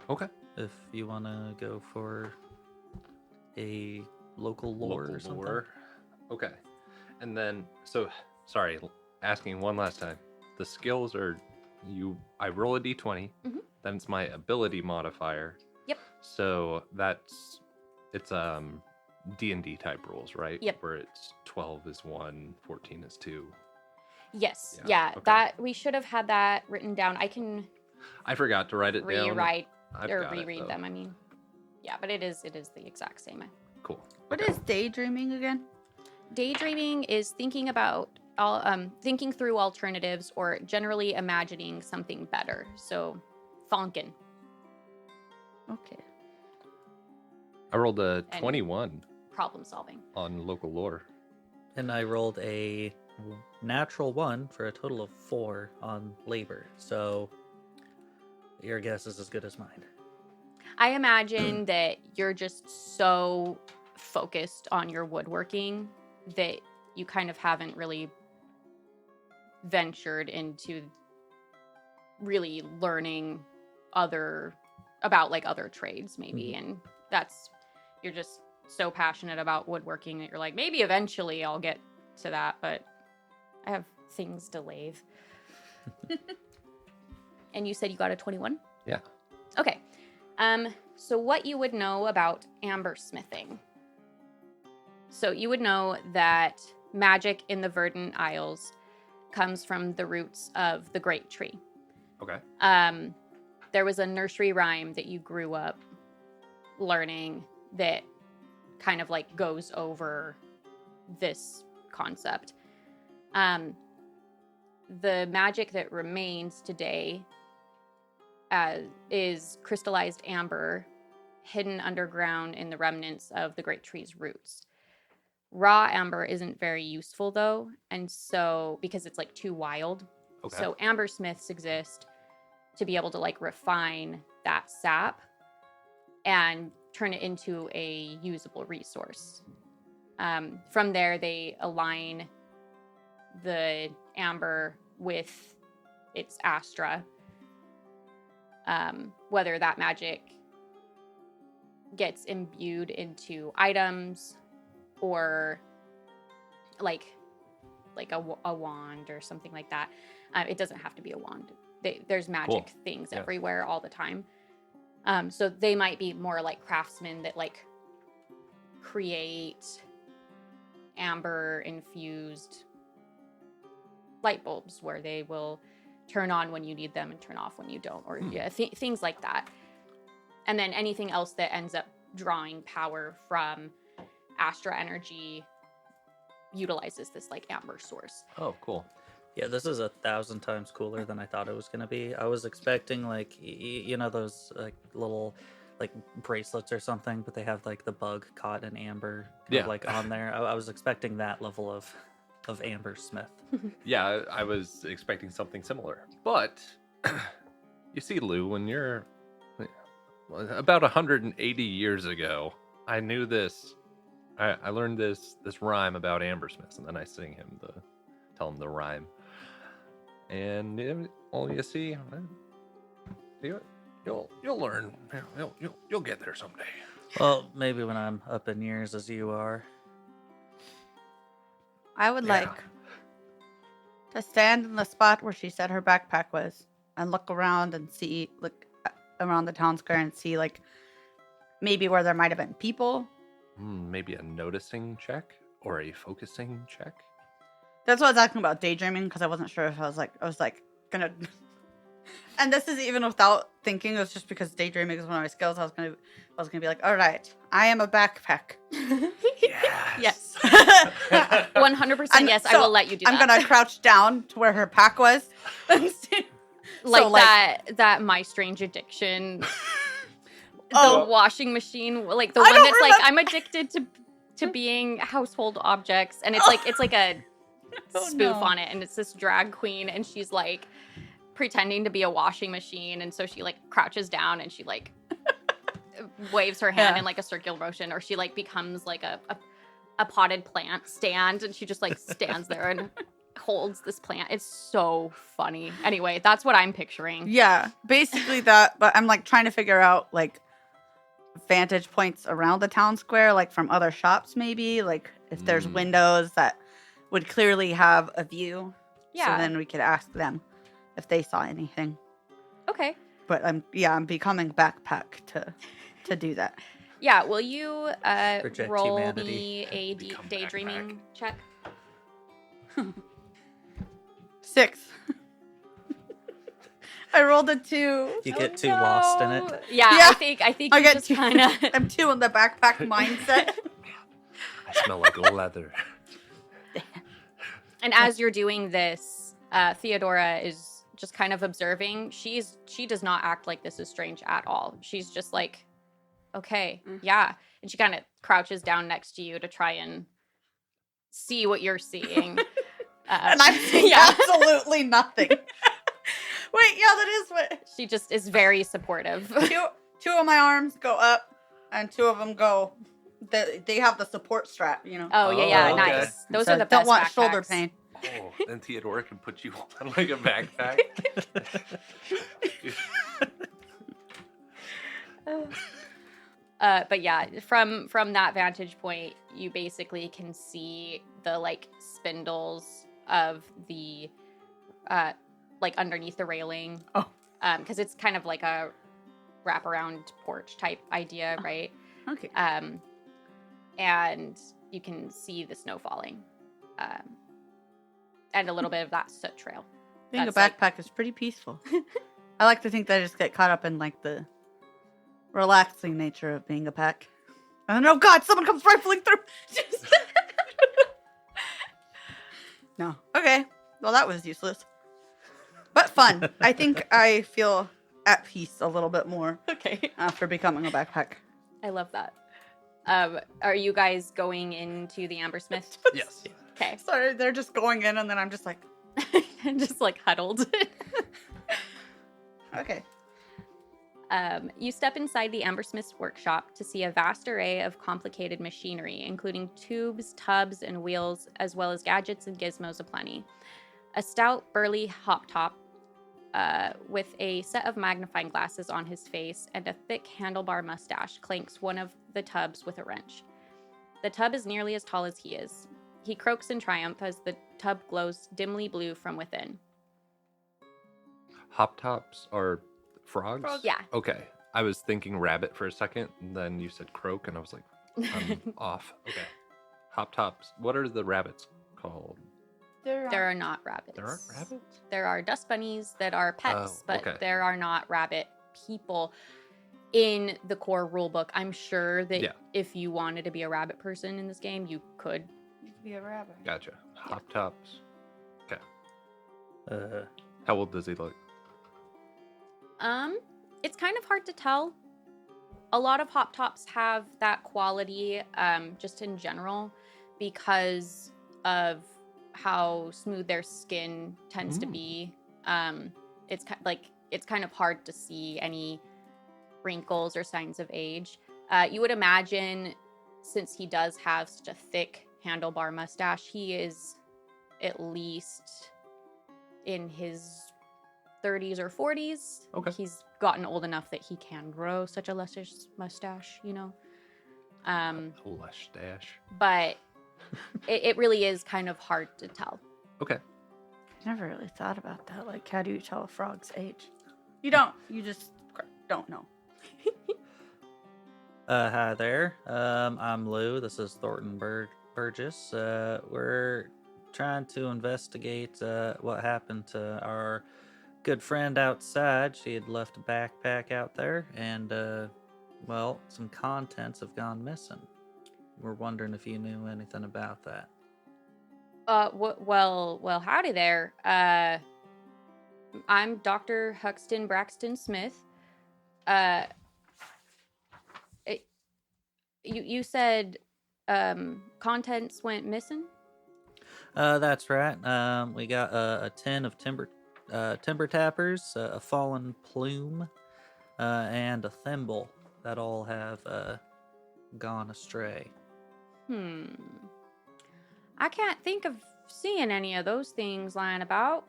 Okay. if you want to go for a local lore or something. Okay. And then, so, sorry, asking one last time. The skills are, I roll a d20, then it's my ability modifier. Yep. So it's D&D type rules, right? Yep. Where it's 12 is 1, 14 is 2. Yes. Yeah, Yeah. okay. That we should have had that written down. I can I forgot to write it down. rewrite I've or got it, reread though. them. I mean, yeah, but it is the exact same. Cool. What is daydreaming again? Daydreaming is thinking through alternatives or generally imagining something better. So, thonkin. Okay. I rolled a And- 21 Problem solving. on local lore. And I rolled a natural 1 for a total of 4 on labor. So your guess is as good as mine. I imagine that you're just so focused on your woodworking that you kind of haven't really ventured into really learning about like other trades maybe. And you're just so passionate about woodworking that you're like, maybe eventually I'll get to that, but I have things to lathe. And you said you got a 21? Yeah. Okay. So what you would know about amber smithing. So you would know that magic in the Verdant Isles comes from the roots of the great tree. Okay. There was a nursery rhyme that you grew up learning that kind of like goes over this concept. The magic that remains today is crystallized amber hidden underground in the remnants of the great tree's roots. Raw amber isn't very useful though, and so because it's like too wild. Okay. So amber smiths exist to be able to like refine that sap and turn it into a usable resource. From there, they align the amber with its astra. Whether that magic gets imbued into items or like a wand or something like that. It doesn't have to be a wand. There's magic things everywhere all the time. So they might be more like craftsmen that like create amber infused light bulbs where they will turn on when you need them and turn off when you don't, or things like that. And then anything else that ends up drawing power from Astra energy utilizes this like amber source. Oh, cool. Yeah, this is 1,000 times cooler than I thought it was gonna be. I was expecting like you know those like little like bracelets or something, but they have like the bug caught in amber like on there. I was expecting that level of amber smith. Yeah, I was expecting something similar. But you see, Lou, when you're about 180 years ago, I knew this. I learned this rhyme about ambersmiths, and then I tell him the rhyme. And all you see, you'll learn. You'll get there someday. Well, maybe when I'm up in years as you are. I would like to stand in the spot where she said her backpack was and look around and around the town square and see like maybe where there might have been people. Maybe a noticing check or a focusing check. That's what I was asking about daydreaming, because I wasn't sure if I was like gonna. And this is even without thinking. It was just because daydreaming is one of my skills. I was gonna be like, all right, I am a backpack. Yes. 100% yes, I will let you do that. I'm gonna crouch down to where her pack was. That My Strange Addiction. Oh. The washing machine, like the I one don't that's like, remember. I'm addicted to being household objects, and it's like a spoof on it, and it's this drag queen, and she's like pretending to be a washing machine, and so she like crouches down and she like waves her hand in like a circular motion, or she like becomes like a potted plant stand, and she just like stands there and holds this plant. It's so funny. Anyway, that's what I'm picturing. Yeah, basically that. But I'm like trying to figure out like vantage points around the town square, like from other shops, maybe like if there's windows that would clearly have a view. Yeah. So then we could ask them if they saw anything. Okay. But I'm becoming backpack to do that. Yeah. Will you Reject roll humanity. me a Become daydreaming check? 6. I rolled a 2. You get too lost in it. Yeah, Yeah. I think I you get just 2. kind of. I'm 2 in the backpack mindset. I smell like leather. And as you're doing this, Theodora is just kind of observing. She does not act like this is strange at all. She's just like, okay, yeah. And she kind of crouches down next to you to try and see what you're seeing. And I'm seeing absolutely nothing. Wait, yeah, that is what. She just is very supportive. 2 of my arms go up, and 2 of them go. They have the support strap, you know. Oh, yeah, Oh, okay. nice. Those So are the don't best want backpacks. shoulder pain. Oh, then Theodora can put you on like a backpack. But yeah, from that vantage point, you basically can see the like spindles of the like underneath the railing. Oh. Because it's kind of like a wraparound porch type idea, right? Okay. And you can see the snow falling, and a little bit of that soot trail. Being a That's backpack is pretty peaceful. I like to think that I just get caught up in like the relaxing nature of being a pack. And then, oh God, someone comes rifling through. No. Okay. Well, that was useless. But fun. I think I feel at peace a little bit more Okay. after becoming a backpack. I love that. Are you guys going into the Ambersmith? Yes. Okay. Sorry, they're just going in and then I'm just like, Just like huddled. okay. You step inside the Ambersmith's workshop to see a vast array of complicated machinery, including tubes, tubs, and wheels, as well as gadgets and gizmos aplenty. A stout, burly hop top with a set of magnifying glasses on his face and a thick handlebar mustache clanks one of the tubs with a wrench. The tub is nearly as tall as he is. He croaks in triumph as the tub glows dimly blue from within. Hop tops are frogs? Yeah. Okay. I was thinking rabbit for a second, and then you said croak, and I was like, I'm off. Okay. Hop tops. What are the rabbits called? There are not rabbits. There aren't rabbits? There are dust bunnies that are pets, Oh, okay. but there are not rabbit people in the core rulebook. I'm sure that if you wanted to be a rabbit person in this game, you could. You could be a rabbit. Gotcha. Hop tops. Okay. Uh, How old does he look? It's kind of hard to tell. A lot of hop tops have that quality, just in general, because of how smooth their skin tends to be. It's kind of hard to see any wrinkles or signs of age. You would imagine, since he does have such a thick handlebar mustache, he is at least in his 30s or 40s. Okay. He's gotten old enough that he can grow such a luscious mustache, you know. Lush dash. But it really is kind of hard to tell. Okay. Never really thought about that. Like, how do you tell a frog's age? You don't. You just don't know. Hi there. I'm Lou. This is Thornton Burgess. We're trying to investigate what happened to our good friend outside. She had left a backpack out there, and well, some contents have gone missing. We're wondering if you knew anything about that. Well, howdy there. I'm Dr. Huxton Braxton Smith. You said contents went missing? That's right. We got a tin of timber tappers, a fallen plume, and a thimble that all have gone astray. I can't think of seeing any of those things lying about.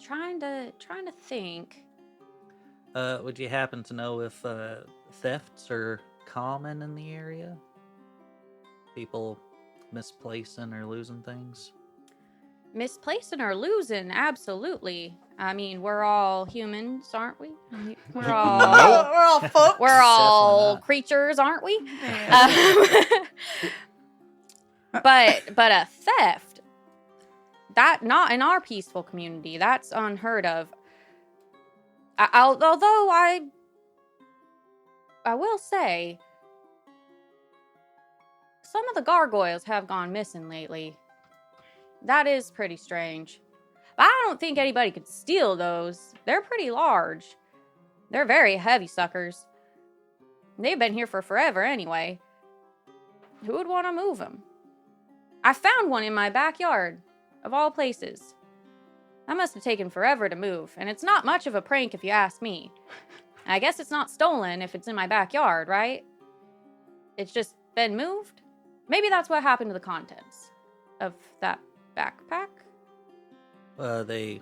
Trying to think. Would you happen to know if thefts are common in the area? People misplacing or losing things? Misplacing or losing, absolutely. I mean, we're all humans, aren't we? We're all We're all folks. we're all Definitely not. creatures, aren't we? Yeah. But a theft, that not in our peaceful community. That's unheard of. Although I will say, some of the gargoyles have gone missing lately. That is pretty strange. But I don't think anybody could steal those. They're pretty large. They're very heavy suckers. They've been here for forever anyway. Who would want to move them? I found one in my backyard, of all places. That must have taken forever to move, and it's not much of a prank if you ask me. I guess it's not stolen if it's in my backyard, right? It's just been moved? Maybe that's what happened to the contents of that backpack? They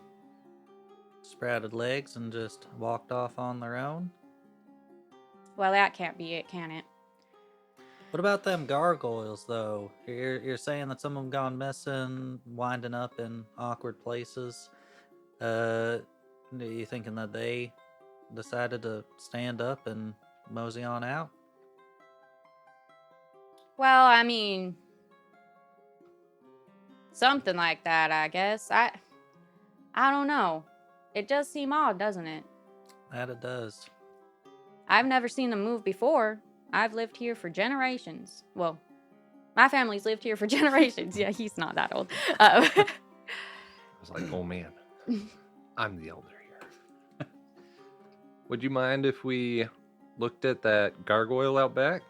sprouted legs and just walked off on their own? Well, that can't be it, can it? What about them gargoyles, though? You're saying that some of them gone missing, winding up in awkward places. Are you thinking that they decided to stand up and mosey on out? Well, I mean, something like that, I guess. I don't know. It does seem odd, doesn't it? That it does. I've never seen them move before. I've lived here for generations. Well, my family's lived here for generations. Yeah, he's not that old. I was like, oh man, I'm the elder here. Would you mind if we looked at that gargoyle out back?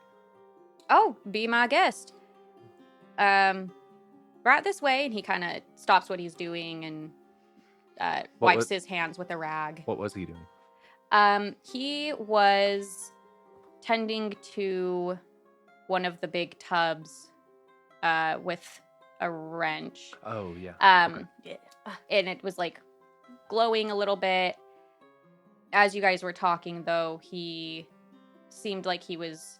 Oh, be my guest. Right this way, and he kind of stops what he's doing and wipes his hands with a rag. What was he doing? He was tending to one of the big tubs with a wrench. Oh, yeah. Yeah. And it was like glowing a little bit. As you guys were talking, though, he seemed like he was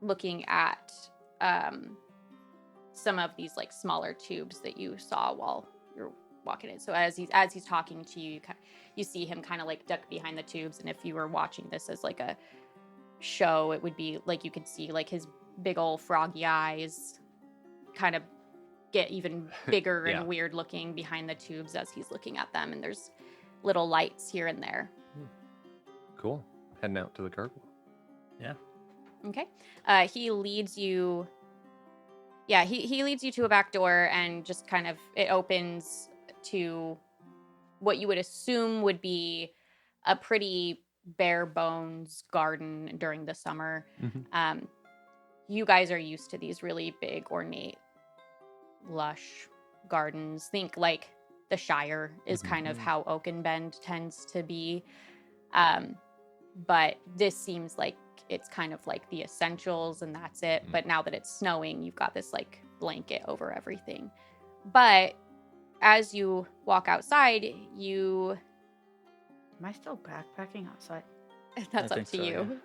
looking at some of these like smaller tubes that you saw while you're walking in. So as he's talking to you, you see him kind of like duck behind the tubes. And if you were watching this as like a show, it would be like you could see like his big old froggy eyes kind of get even bigger Yeah. and weird looking behind the tubes as he's looking at them. And there's little lights here and there. Cool. Heading out to the gargoyle. Yeah. Okay. He leads you. Yeah, he leads you to a back door, and just kind of it opens to what you would assume would be a pretty bare bones garden during the summer. Mm-hmm. You guys are used to these really big, ornate, lush gardens. Think like the Shire is kind of how Oakenbend tends to be. But this seems like it's kind of like the essentials and that's it. But now that it's snowing, you've got this like blanket over everything. But as you walk outside, Am I still backpacking outside? that's I up think to so, you.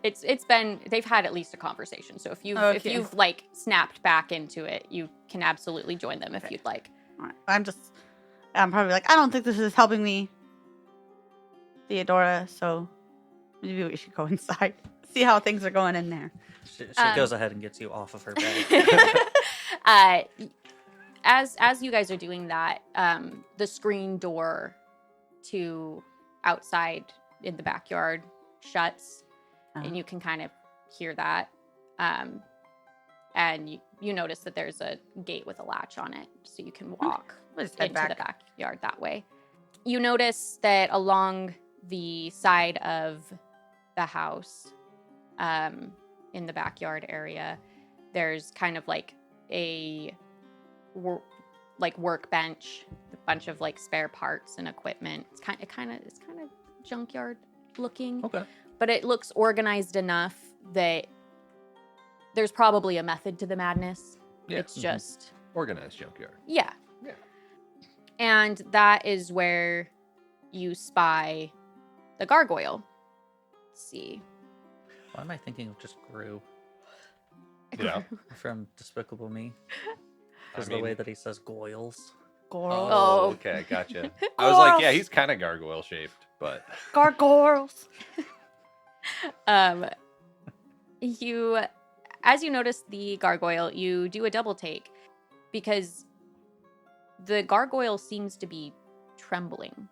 they've had at least a conversation. So if if Okay. you've like snapped back into it, you can absolutely join them if you'd like. All right. I'm probably like, I don't think this is helping me, Theodora, so maybe we should go inside. See how things are going in there. She Um, goes ahead and gets you off of her bed. As you guys are doing that, the screen door to outside in the backyard shuts, and you can kind of hear that. And you notice that there's a gate with a latch on it, so you can walk Let's head into the back. backyard that way. You notice that along the side of the house, in the backyard area, there's kind of like a workbench, a bunch of like spare parts and equipment. It's kind of junkyard looking. Okay. But it looks organized enough that there's probably a method to the madness. Yeah. It's just Organized junkyard. yeah. Yeah. And that is where you spy the gargoyle. Let's see. Why am I thinking of just Gru Yeah. from Despicable Me? I Because the mean- way that he says goyles. Gargoyles. Oh. Okay, gotcha. I was like, yeah, he's kind of gargoyle shaped, but Gargoyles. As you notice the gargoyle, you do a double take because the gargoyle seems to be trembling.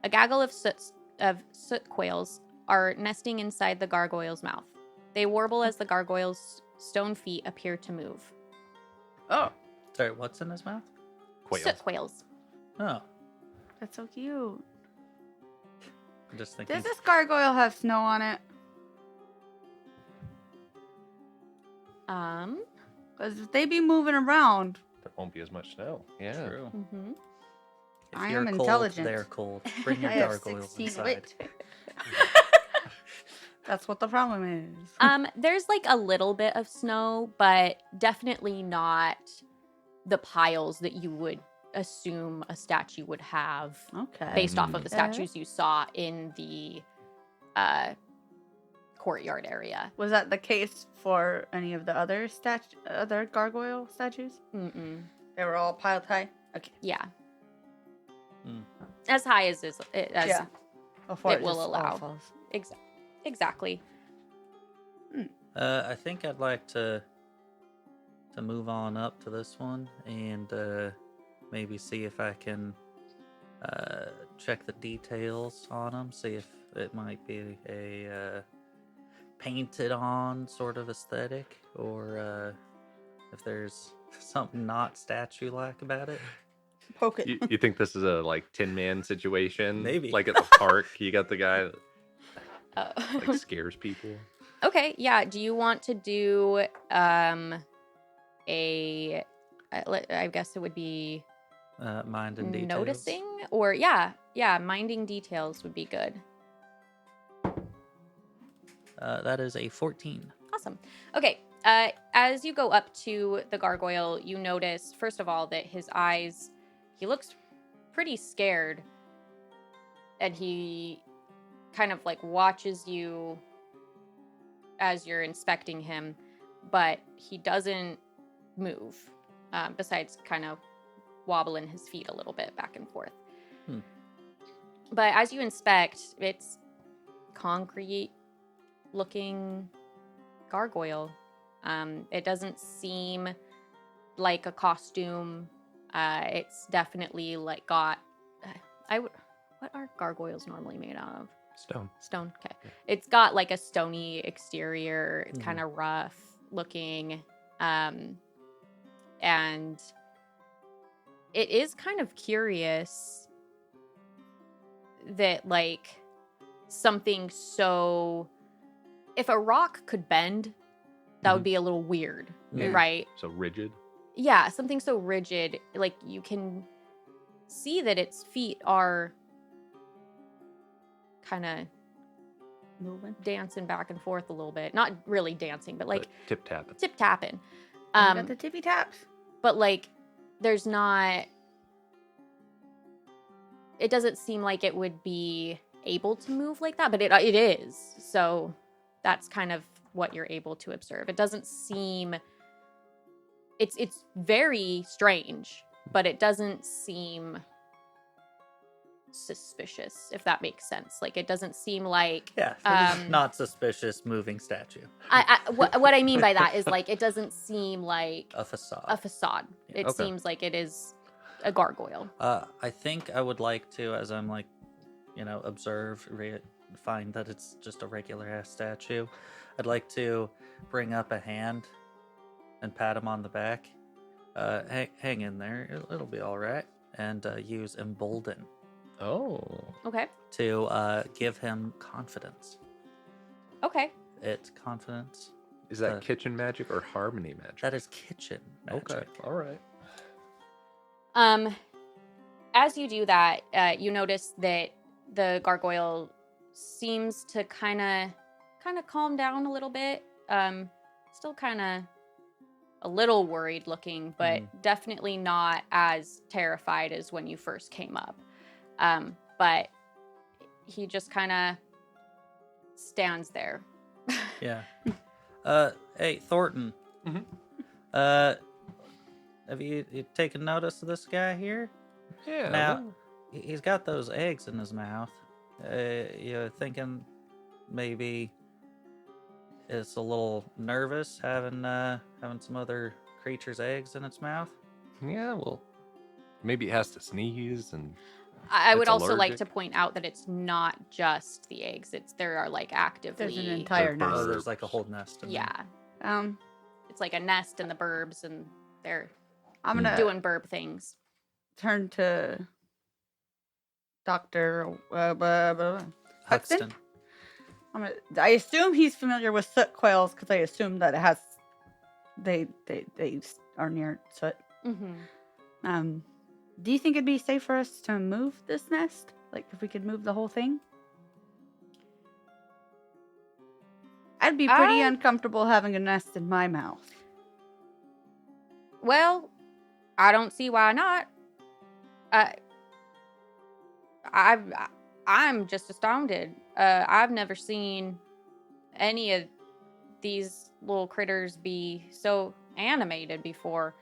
A gaggle of soot quails are nesting inside the gargoyle's mouth. They warble as the gargoyle's stone feet appear to move. Oh, Sorry, what's in his mouth? quails. Soot quails. Oh, that's so cute. I'm just thinking. Does this gargoyle have snow on it? Because if they be moving around, There won't be as much snow. Yeah. True. Mm-hmm. If I you're am cold, intelligent. they're cold. Bring your I have gargoyles 16 inside. wit. That's what the problem is. There's like a little bit of snow, but definitely not the piles that you would assume a statue would have Okay. based off of the Okay. statues you saw in the courtyard area. Was that the case for any of the other other gargoyle statues? Mm-mm. They were all piled high. Okay. Yeah. Mm. As high as Yeah. Before it will just all allow. falls. Exactly. I think I'd like to move on up to this one and maybe see if I can check the details on them, see if it might be a painted on sort of aesthetic, or if there's something not statue-like about it. Poke it. You think this is a like Tin Man situation? Maybe. Like at the park, you got the guy that like scares people. Okay, yeah. Do you want to do I guess it would be Mind and details. noticing, or yeah, minding details would be good. That is a 14. Awesome. Okay, as you go up to the gargoyle, you notice first of all that his eyes, he looks pretty scared, and he kind of like watches you as you're inspecting him, but he doesn't move, besides kind of wobbling his feet a little bit back and forth. But as you inspect, it's concrete looking gargoyle. It doesn't seem like a costume. It's definitely like got what are gargoyles normally made out of? Stone. Okay. It's got like a stony exterior. It's kind of rough looking. And it is kind of curious that like something so, if a rock could bend, that would be a little weird, Yeah. right? So rigid. Yeah, something so rigid, like you can see that its feet are kind of Moving. dancing back and forth a little bit. Not really dancing, but like tip tapping. tip tapping. Got the tippy taps. But like there's not, it doesn't seem like it would be able to move like that, but it is. So That's kind of what you're able to observe. It doesn't seem it's very strange, but it doesn't seem suspicious, if that makes sense. Like, it doesn't seem like Yeah, not suspicious moving statue. what I mean by that is, like, it doesn't seem like A facade. a facade. Yeah. It Okay. seems like it is a gargoyle. I think I would like to, as I'm like, observe, find that it's just a regular ass statue. I'd like to bring up a hand and pat him on the back. Hang in there, it'll be all right. And use embolden Oh. Okay. to give him confidence. Okay. It's confidence. Is that kitchen magic or harmony magic? That is kitchen magic. Okay. All right. As you do that, you notice that the gargoyle seems to kind of calm down a little bit. Still kind of a little worried looking, but definitely not as terrified as when you first came up. But he just kind of stands there. Yeah. Hey, Thornton. Mhm. Have you taken notice of this guy here? Yeah. Now, he's got those eggs in his mouth. You're thinking maybe it's a little nervous having some other creature's eggs in its mouth? Yeah, well, maybe it has to sneeze and I would It's also like allergic? to point out that it's not just the eggs. There are like actively. There's an entire They're nest. Oh, there's like a whole nest in there. Yeah, it's like a nest in the burbs, and they're I'm gonna doing burb things. turn to Doctor Huxton. Huxton. I assume he's familiar with soot coils because I assume that it has. They are near soot. Mm-hmm. Do you think it'd be safe for us to move this nest? Like, if we could move the whole thing? I'd be pretty uncomfortable having a nest in my mouth. Well, I don't see why not. I'm just astounded. I've never seen any of these little critters be so animated before.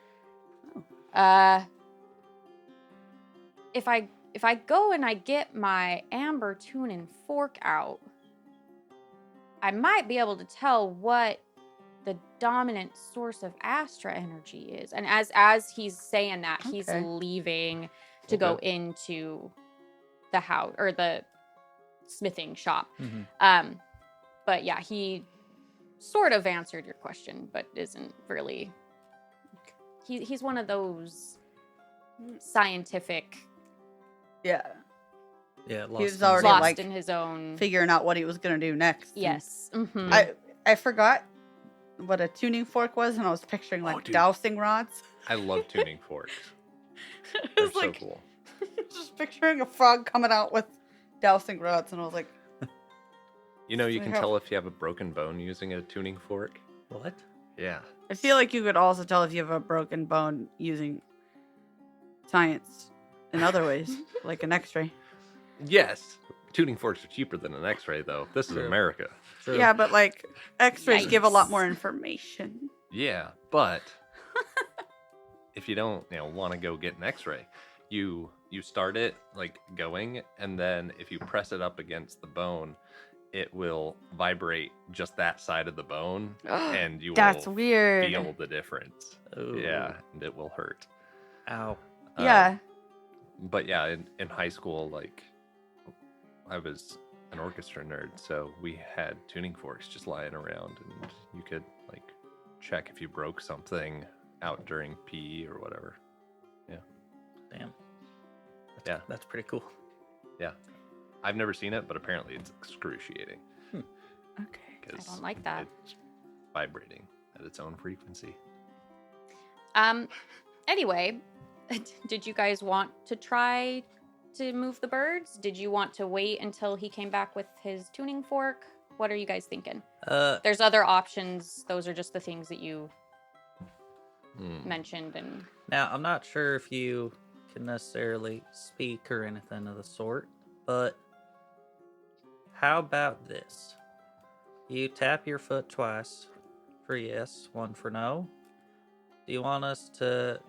If I go and I get my amber tuning fork out, I might be able to tell what the dominant source of Astra energy is. And as he's saying that, he's Okay. leaving to go into the house or the smithing shop. Mhm. But yeah, he sort of answered your question, but isn't really. He's one of those scientific Yeah. Yeah, He was in his already, own- lost like, in his own. Figuring out what he was gonna do next. Yes. Mm-hmm. I forgot what a tuning fork was, and I was picturing like dude. dowsing rods. I love tuning forks. I They're was so like, cool. just picturing a frog coming out with dowsing rods, and I was like, You know, you I can have- tell if you have a broken bone using a tuning fork. What? Yeah. I feel like you could also tell if you have a broken bone using science in other ways, like an X-ray. Yes. Tuning forks are cheaper than an X-ray, though. This is True. America. True. Yeah, but like X-rays give a lot Yikes. more information. Yeah, but if you don't, want to go get an X-ray, you start it like going, and then if you press it up against the bone, it will vibrate just that side of the bone, and you That's will weird. feel the difference. Ooh. Yeah, and it will hurt. Ow. Yeah. But yeah, in high school, like, I was an orchestra nerd, so we had tuning forks just lying around, and you could like check if you broke something out during PE or whatever. Damn. Yeah. That's pretty cool. I've never seen it, but apparently it's excruciating Okay. I because don't like that. it's vibrating at its own frequency. Anyway, did you guys want to try to move the birds? Did you want to wait until he came back with his tuning fork? What are you guys thinking? There's other options. Those are just the things that you mentioned. And Now, I'm not sure if you can necessarily speak or anything of the sort, but how about this? You tap your foot twice for yes, one for no. Do you want us to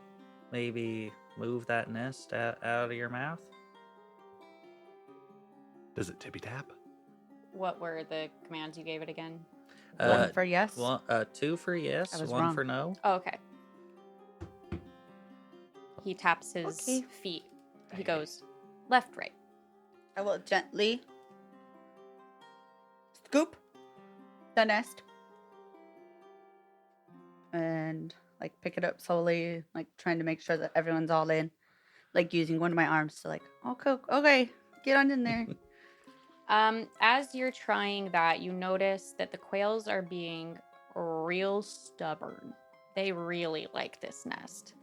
maybe move that nest out of your mouth? Does it tippy tap? What were the commands you gave it again? One for yes. Two for yes, I was one wrong. for no. Oh, okay. He taps his Okay. feet. He goes left, right. I will gently scoop the nest and like pick it up slowly, like trying to make sure that everyone's all in, like using one of my arms to like, okay, get on in there. As you're trying that, you notice that the quails are being real stubborn. They really like this nest.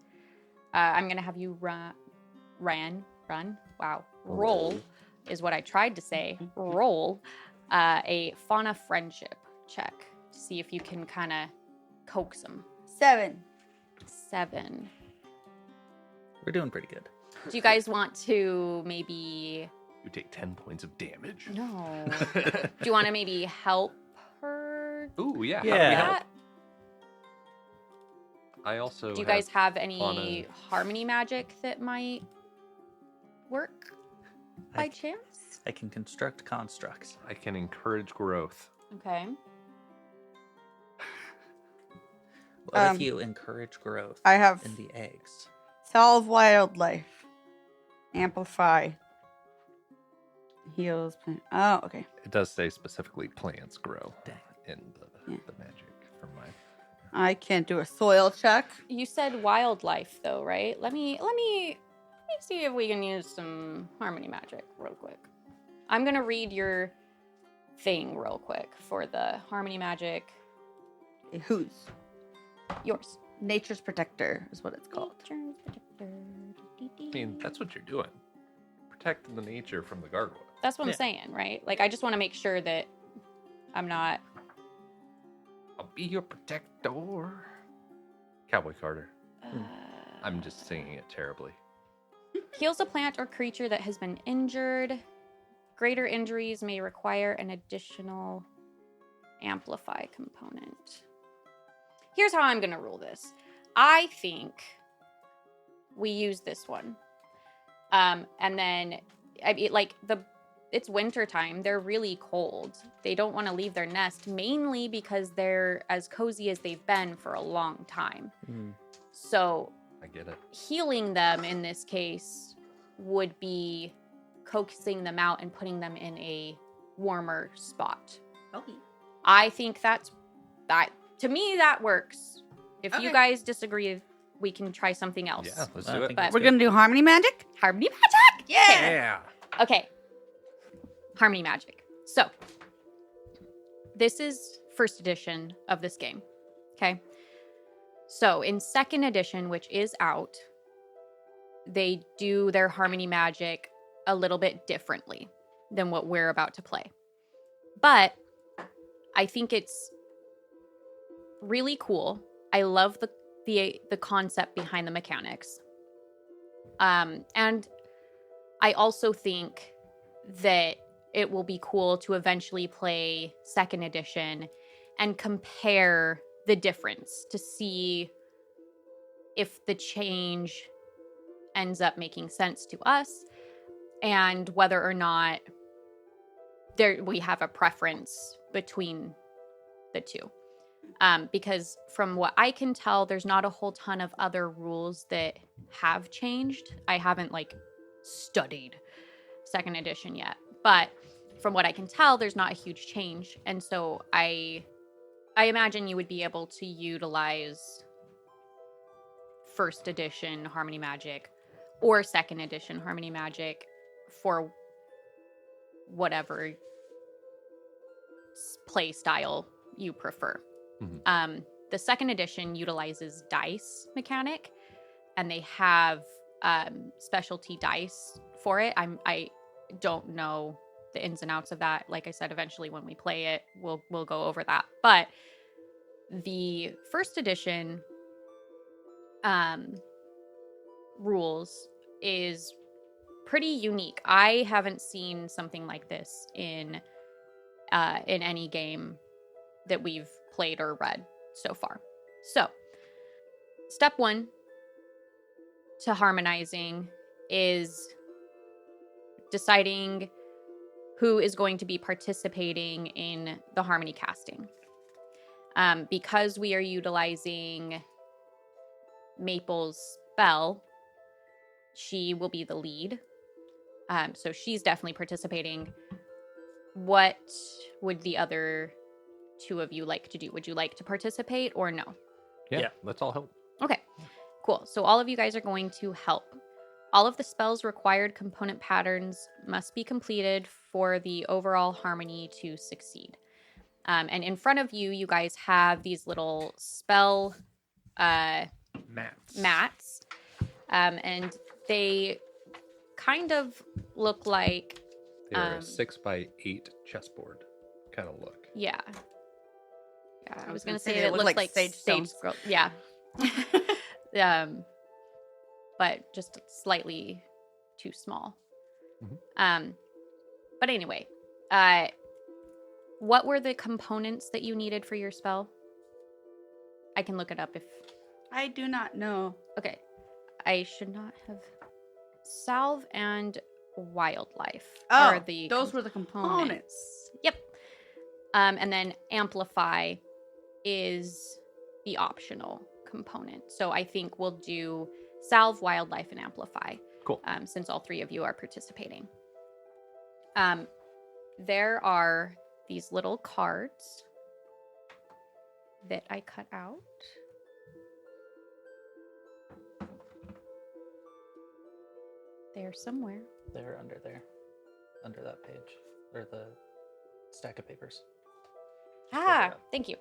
I'm gonna have you run. Wow, roll is what I tried to say. Roll a fauna friendship check to see if you can kind of coax them. 7. 7. We're doing pretty good. Do you guys want to maybe? You take 10 points of damage. No. Do you want to maybe help her? Ooh, yeah. Yeah. How do we help? That? I also Do you guys have any fauna- harmony magic that might work by chance? I can construct constructs. I can encourage growth. Okay. What if you encourage growth I have in the eggs? solve wildlife, amplify, heals. Oh, okay. It does say specifically plants grow Dang. in Yeah. the magic from mine. I can't do a soil check. You said wildlife though, right? Let me see if we can use some harmony magic real quick. I'm gonna read your thing real quick for the harmony magic. Whose? Yours. Nature's protector is what it's called. Nature's protector. I mean, that's what you're doing. Protecting the nature from the gargoyle. That's what I'm Yeah. saying, right? Like I just want to make sure that I'm not. I'll be your protector. Cowboy Carter. I'm just singing it terribly. Heals a plant or creature that has been injured. Greater injuries may require an additional amplify component. Here's how I'm going to rule this. I think we use this one. And then, it's winter time. They're really cold. They don't want to leave their nest, mainly because they're as cozy as they've been for a long time. Mm. So I get it. healing them in this case would be coaxing them out and putting them in a warmer spot. Okay. I think that to me that works. If you Okay. guys disagree, we can try something else. Yeah, let's I do it. think But- that's We're good. gonna do harmony magic. Harmony magic. Yeah. Okay. Harmony magic. So, this is first edition of this game. Okay. So, in second edition, which is out, they do their harmony magic a little bit differently than what we're about to play. But I think it's really cool. I love the concept behind the mechanics. And I also think that it will be cool to eventually play second edition and compare the difference to see if the change ends up making sense to us and whether or not we have a preference between the two. Because from what I can tell, there's not a whole ton of other rules that have changed. I haven't studied second edition yet, but from what I can tell, there's not a huge change. And so I imagine you would be able to utilize first edition Harmony Magic or second edition Harmony Magic for whatever play style you prefer. The second edition utilizes dice mechanic, and they have specialty dice for it. I don't know the ins and outs of that. Like I said, eventually when we play it, we'll go over that. But the first edition rules is pretty unique. I haven't seen something like this in any game that we've played or read so far. So, step 1 to harmonizing is deciding who is going to be participating in the harmony casting. Because we are utilizing Maple's spell, she will be the lead. So she's definitely participating. What would the other two of you like to do? Would you like to participate or no? Yeah, let's all help. Okay, cool. So all of you guys are going to help. All of the spell's required component patterns must be completed for the overall harmony to succeed. And in front of you, you guys have these little spell mats. And they kind of look like... They're a 6x8 chessboard kind of look. Yeah. I was going to say they it look looks like sage sage stones. scroll. Yeah. But just slightly too small. But anyway, what were the components that you needed for your spell? I can look it up if... I do not know. Okay. I should not have... Salve and wildlife are the... those were the components. Yep. And then amplify is the optional component. So I think we'll do salve, wildlife, and amplify. Cool. Since all three of you are participating. There are these little cards that I cut out. They're somewhere. They're under there. Under that page. Or the stack of papers. Ah, thank you.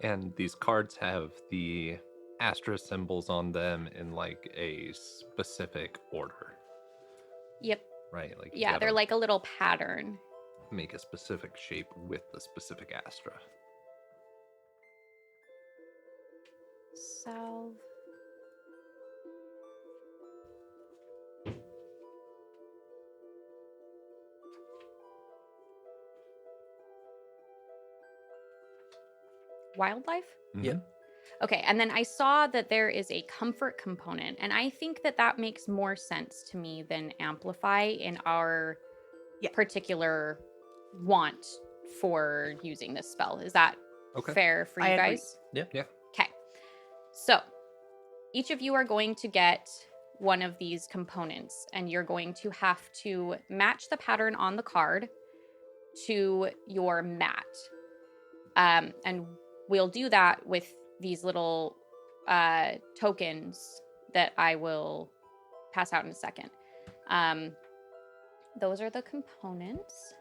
And these cards have the Astra symbols on them in like a specific order, Yep. right? Like you Yeah, gotta they're like a little pattern. make a specific shape with the specific Astra. Salve. Wildlife? Yeah. Okay, and then I saw that there is a comfort component, and I think that that makes more sense to me than amplify in our particular want for using this spell. Is that fair for you I agree. guys? Yeah. Yeah. Okay. So, each of you are going to get one of these components, and you're going to have to match the pattern on the card to your mat. And we'll do that with these little tokens that I will pass out in a second. Those are the components.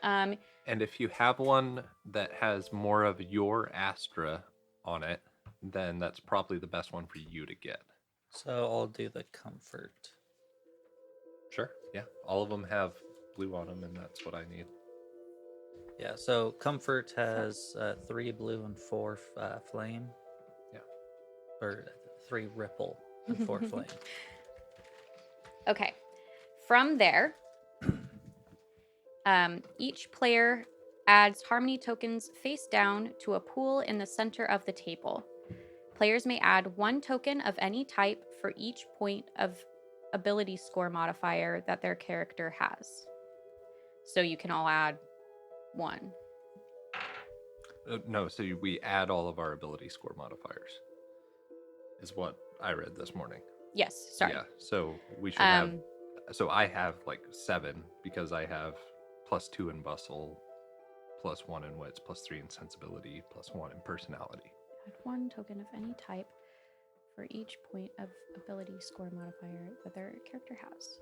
And if you have one that has more of your Astra on it, then that's probably the best one for you to get. So I'll do the comfort. Sure. Yeah. All of them have blue on them, and that's what I need. Yeah, so comfort has 3 blue and 4 flame. Yeah. Or 3 ripple and 4 flame. Okay. From there, each player adds harmony tokens face down to a pool in the center of the table. Players may add 1 token of any type for each point of ability score modifier that their character has. So you can all add 1. No, so we add all of our ability score modifiers, is what I read this morning. Yes, sorry. Yeah, so we should have. So I have like 7 because I have +2 in bustle, +1 in wits, +3 in sensibility, +1 in personality. Add 1 token of any type for each point of ability score modifier that their character has.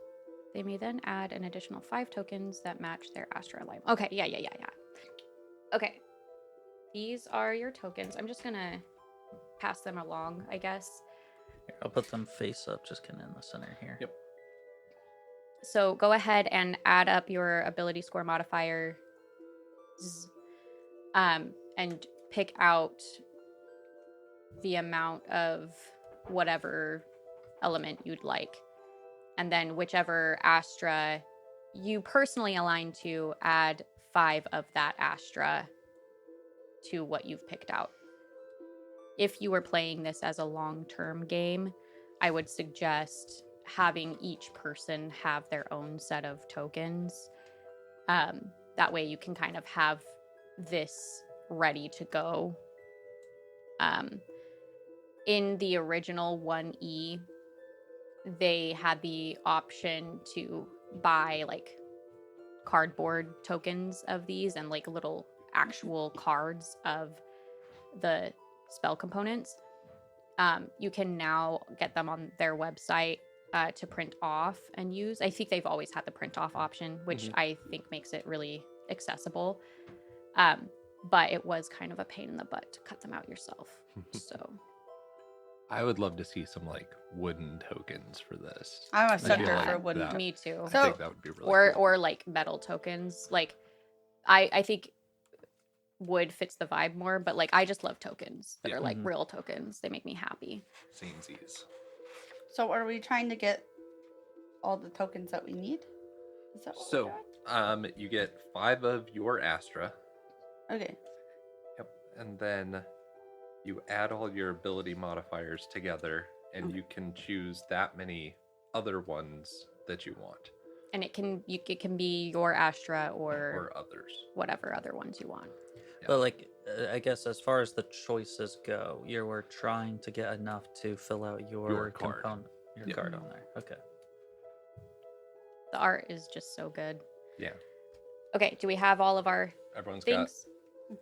They may then add an additional 5 tokens that match their Astra alignment. Okay, yeah. Okay. These are your tokens. I'm just gonna pass them along, I guess. Here, I'll put them face up, just kind of in the center here. Yep. So go ahead and add up your ability score modifier, and pick out the amount of whatever element you'd like. And then whichever Astra you personally align to, add 5 of that Astra to what you've picked out. If you were playing this as a long-term game, I would suggest having each person have their own set of tokens. That way you can kind of have this ready to go. In the original 1E, they had the option to buy like cardboard tokens of these and like little actual cards of the spell components. You can now get them on their website to print off and use. I think they've always had the print off option, which I think makes it really accessible. But it was kind of a pain in the butt to cut them out yourself. So I would love to see some like wooden tokens for this. I'm a I sucker feel for like wooden. that- me too. I So- think that would be really cool. Or like metal tokens. Like I think wood fits the vibe more, but like I just love tokens that Yeah. are like real tokens. They make me happy. Samesies. So are we trying to get all the tokens that we need? Is that what So, we're doing? you get 5 of your Astra. Okay. Yep. And then you add all your ability modifiers together, and you can choose that many other ones that you want, And it can be your Astra or others. whatever other ones you want. But like, I guess as far as the choices go, you were trying to get enough to fill out your card. component, your Yeah. card on there. Okay. The art is just so good. Yeah. Okay, do we have all of our Everyone's things? got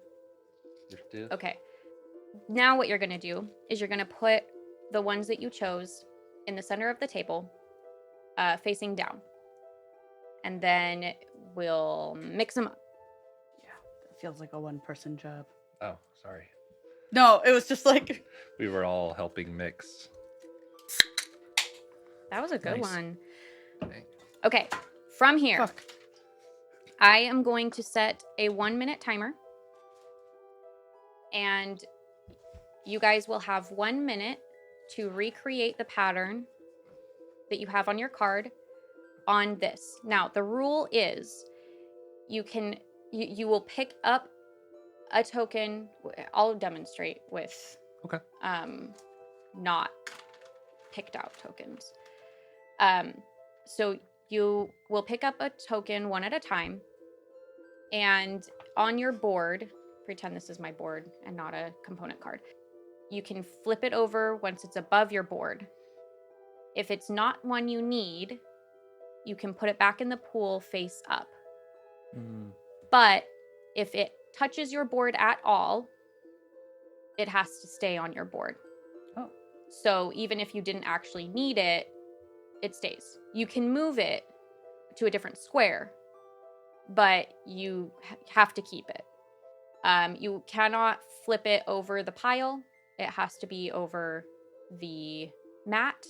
your diff. Okay. Now what you're going to do is you're going to put the ones that you chose in the center of the table, facing down. And then we'll mix them up. That feels like a one-person job. Oh, sorry. No, it was just like We were all helping mix. That was a good Nice. one. Dang. Okay, from here, fuck. I am going to set a 1-minute timer. And you guys will have 1 minute to recreate the pattern that you have on your card on this. Now, the rule is you will pick up a token. I'll demonstrate with Okay. not picked out tokens. So you will pick up a token one at a time, and on your board, pretend this is my board and not a component card. You can flip it over once it's above your board. If it's not one you need, you can put it back in the pool face up. But if it touches your board at all, it has to stay on your board. Oh. So even if you didn't actually need it, it stays. You can move it to a different square, but you have to keep it. You cannot flip it over the pile. It has to be over the mat.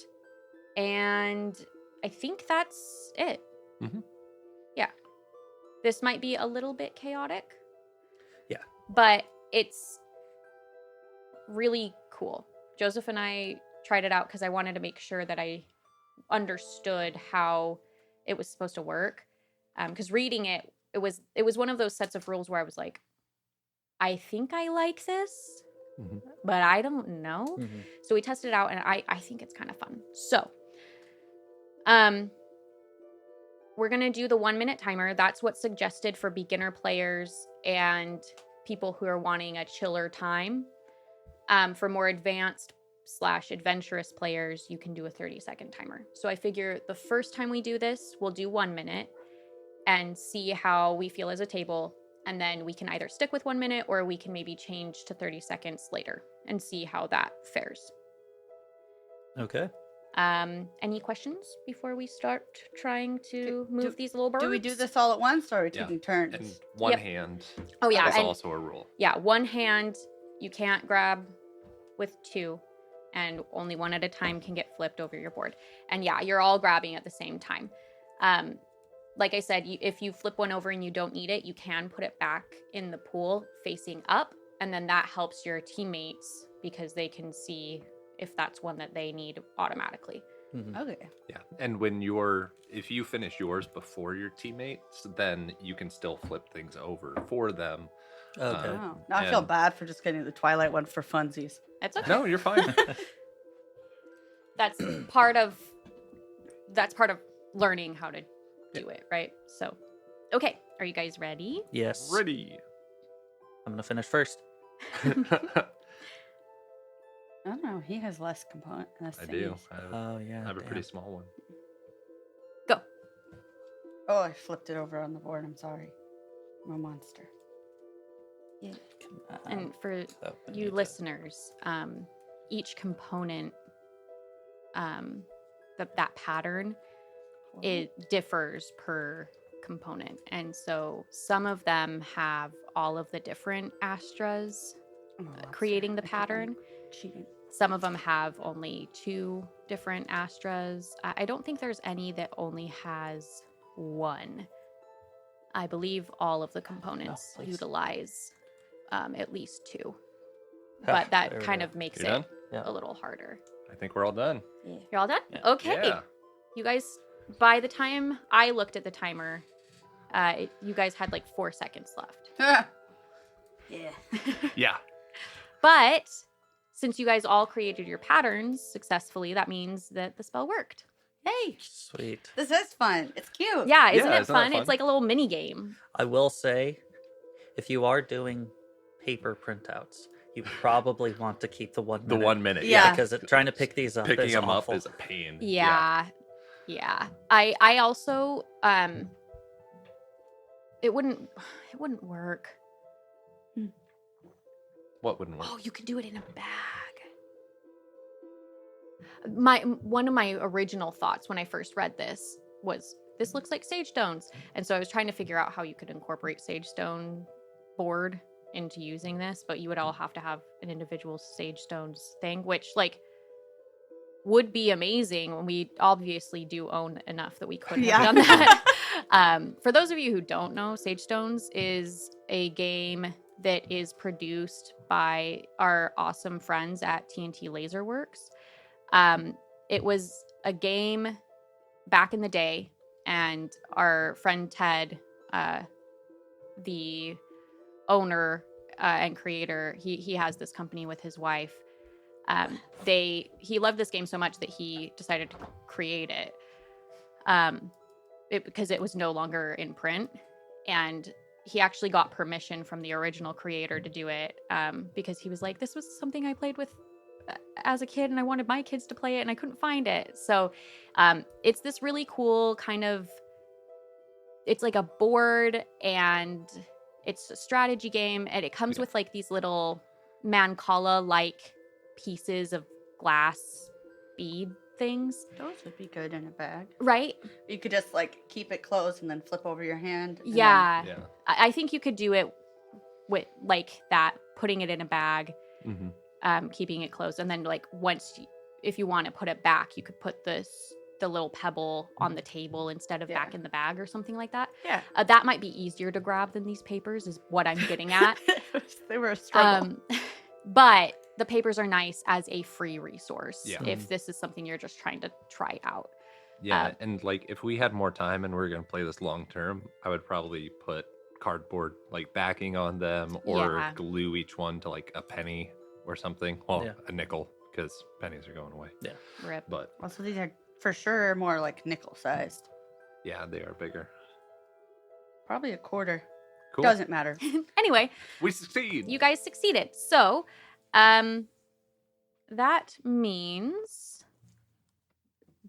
And I think that's it. Mhm. Yeah. This might be a little bit chaotic. Yeah. But it's really cool. Joseph and I tried it out because I wanted to make sure that I understood how it was supposed to work. Because reading it, it was one of those sets of rules where I was like, I think I like this, Mhm. but I don't know. So we tested it out, and I think it's kind of fun. So, we're gonna do the 1-minute timer. That's what's suggested for beginner players and people who are wanting a chiller time. For more advanced / adventurous players, you can do a 30-second timer. So I figure the first time we do this, we'll do 1 minute and see how we feel as a table. And then we can either stick with 1 minute or we can maybe change to 30 seconds later and see how that fares. Okay. Any questions before we start trying to move these little birds? Do we do this all at once, or are we Yeah. taking turns? And one Yep. hand Oh yeah, is and also a rule. yeah, one hand you can't grab with two, and only one at a time can get flipped over your board. And yeah, you're all grabbing at the same time. Like I said, if you flip one over and you don't need it, you can put it back in the pool facing up, and then that helps your teammates because they can see if that's one that they need automatically. Mhm. Okay. Yeah. And if you finish yours before your teammates, then you can still flip things over for them. Okay. Oh. Now I feel and- bad for just getting the Twilight one for funsies. That's okay. No, you're fine. That's part of learning how to do it, right? So, okay, are you guys ready? Yes. Ready. I'm gonna finish first. I don't know. He has less component. I do. Oh yeah. I have a pretty damn. small one. Go. Oh, I flipped it over on the board. I'm sorry. I'm a monster. Come on. And for Open you it. listeners, each component, that pattern, it differs per component, and so some of them have all of the different astras I'm a monster. creating the I think I'm pattern. cheating. Some of them have only 2 different astras. I don't think there's any that only has 1. I believe all of the components please. utilize at least 2. Ah, But that there we kind go. of makes You it done? Yeah. a little harder. I think we're all done. Yeah. You're all done? Yeah. Okay. Yeah. You guys, by the time I looked at the timer, you guys had like 4 seconds left. Yeah. Yeah. But since you guys all created your patterns successfully, that means that the spell worked. Hey, Sweet. this is fun. It's cute. Yeah, isn't Yeah, it isn't that fun? fun? It's like a little mini game. I will say, if you are doing paper printouts, you probably want to keep the 1 The minute. 1 minute. Yeah. Because trying to pick these up Picking is them awful. up is a pain. Yeah. I also it wouldn't work. What wouldn't work? Oh, you could do it in a bag. One of my original thoughts when I first read this was this looks like sage stones. And so I was trying to figure out how you could incorporate sage stone board into using this, but you would all have to have an individual sage stones thing, which like would be amazing when we obviously do own enough that we could have Yeah. done that. For those of you who don't know, Sage Stones is a game that is produced by our awesome friends at TNT Laserworks. It was a game back in the day, and our friend Ted, the owner and creator, he has this company with his wife. He loved this game so much that he decided to create it, because it was no longer in print, and he actually got permission from the original creator to do it, because he was like, this was something I played with as a kid and I wanted my kids to play it and I couldn't find it. So it's this really cool kind of, it's like a board and it's a strategy game, and it comes with like these little Mancala like pieces of glass bead things, Those would be good in a bag. right? You could just like keep it closed and then flip over your hand. and Yeah. Yeah. I think you could do it with like that, putting it in a bag, Mm-hmm. keeping it closed, and then like if you want to put it back, you could put the little pebble on the table instead of Yeah. back in the bag or something like that. Yeah. That might be easier to grab than these papers, is what I'm getting at. They were a struggle. But the papers are nice as a free resource Yeah. if this is something you're just trying to try out. Yeah, and like if we had more time and we are gonna play this long term, I would probably put cardboard like backing on them, or Yeah. glue each one to like a penny or something. Well, Yeah. a nickel, because pennies are going away. Rip. But Also, these are for sure more like nickel sized. yeah, they are bigger. Probably a quarter. Cool. Doesn't matter. Anyway, We succeed. you guys succeeded. So, that means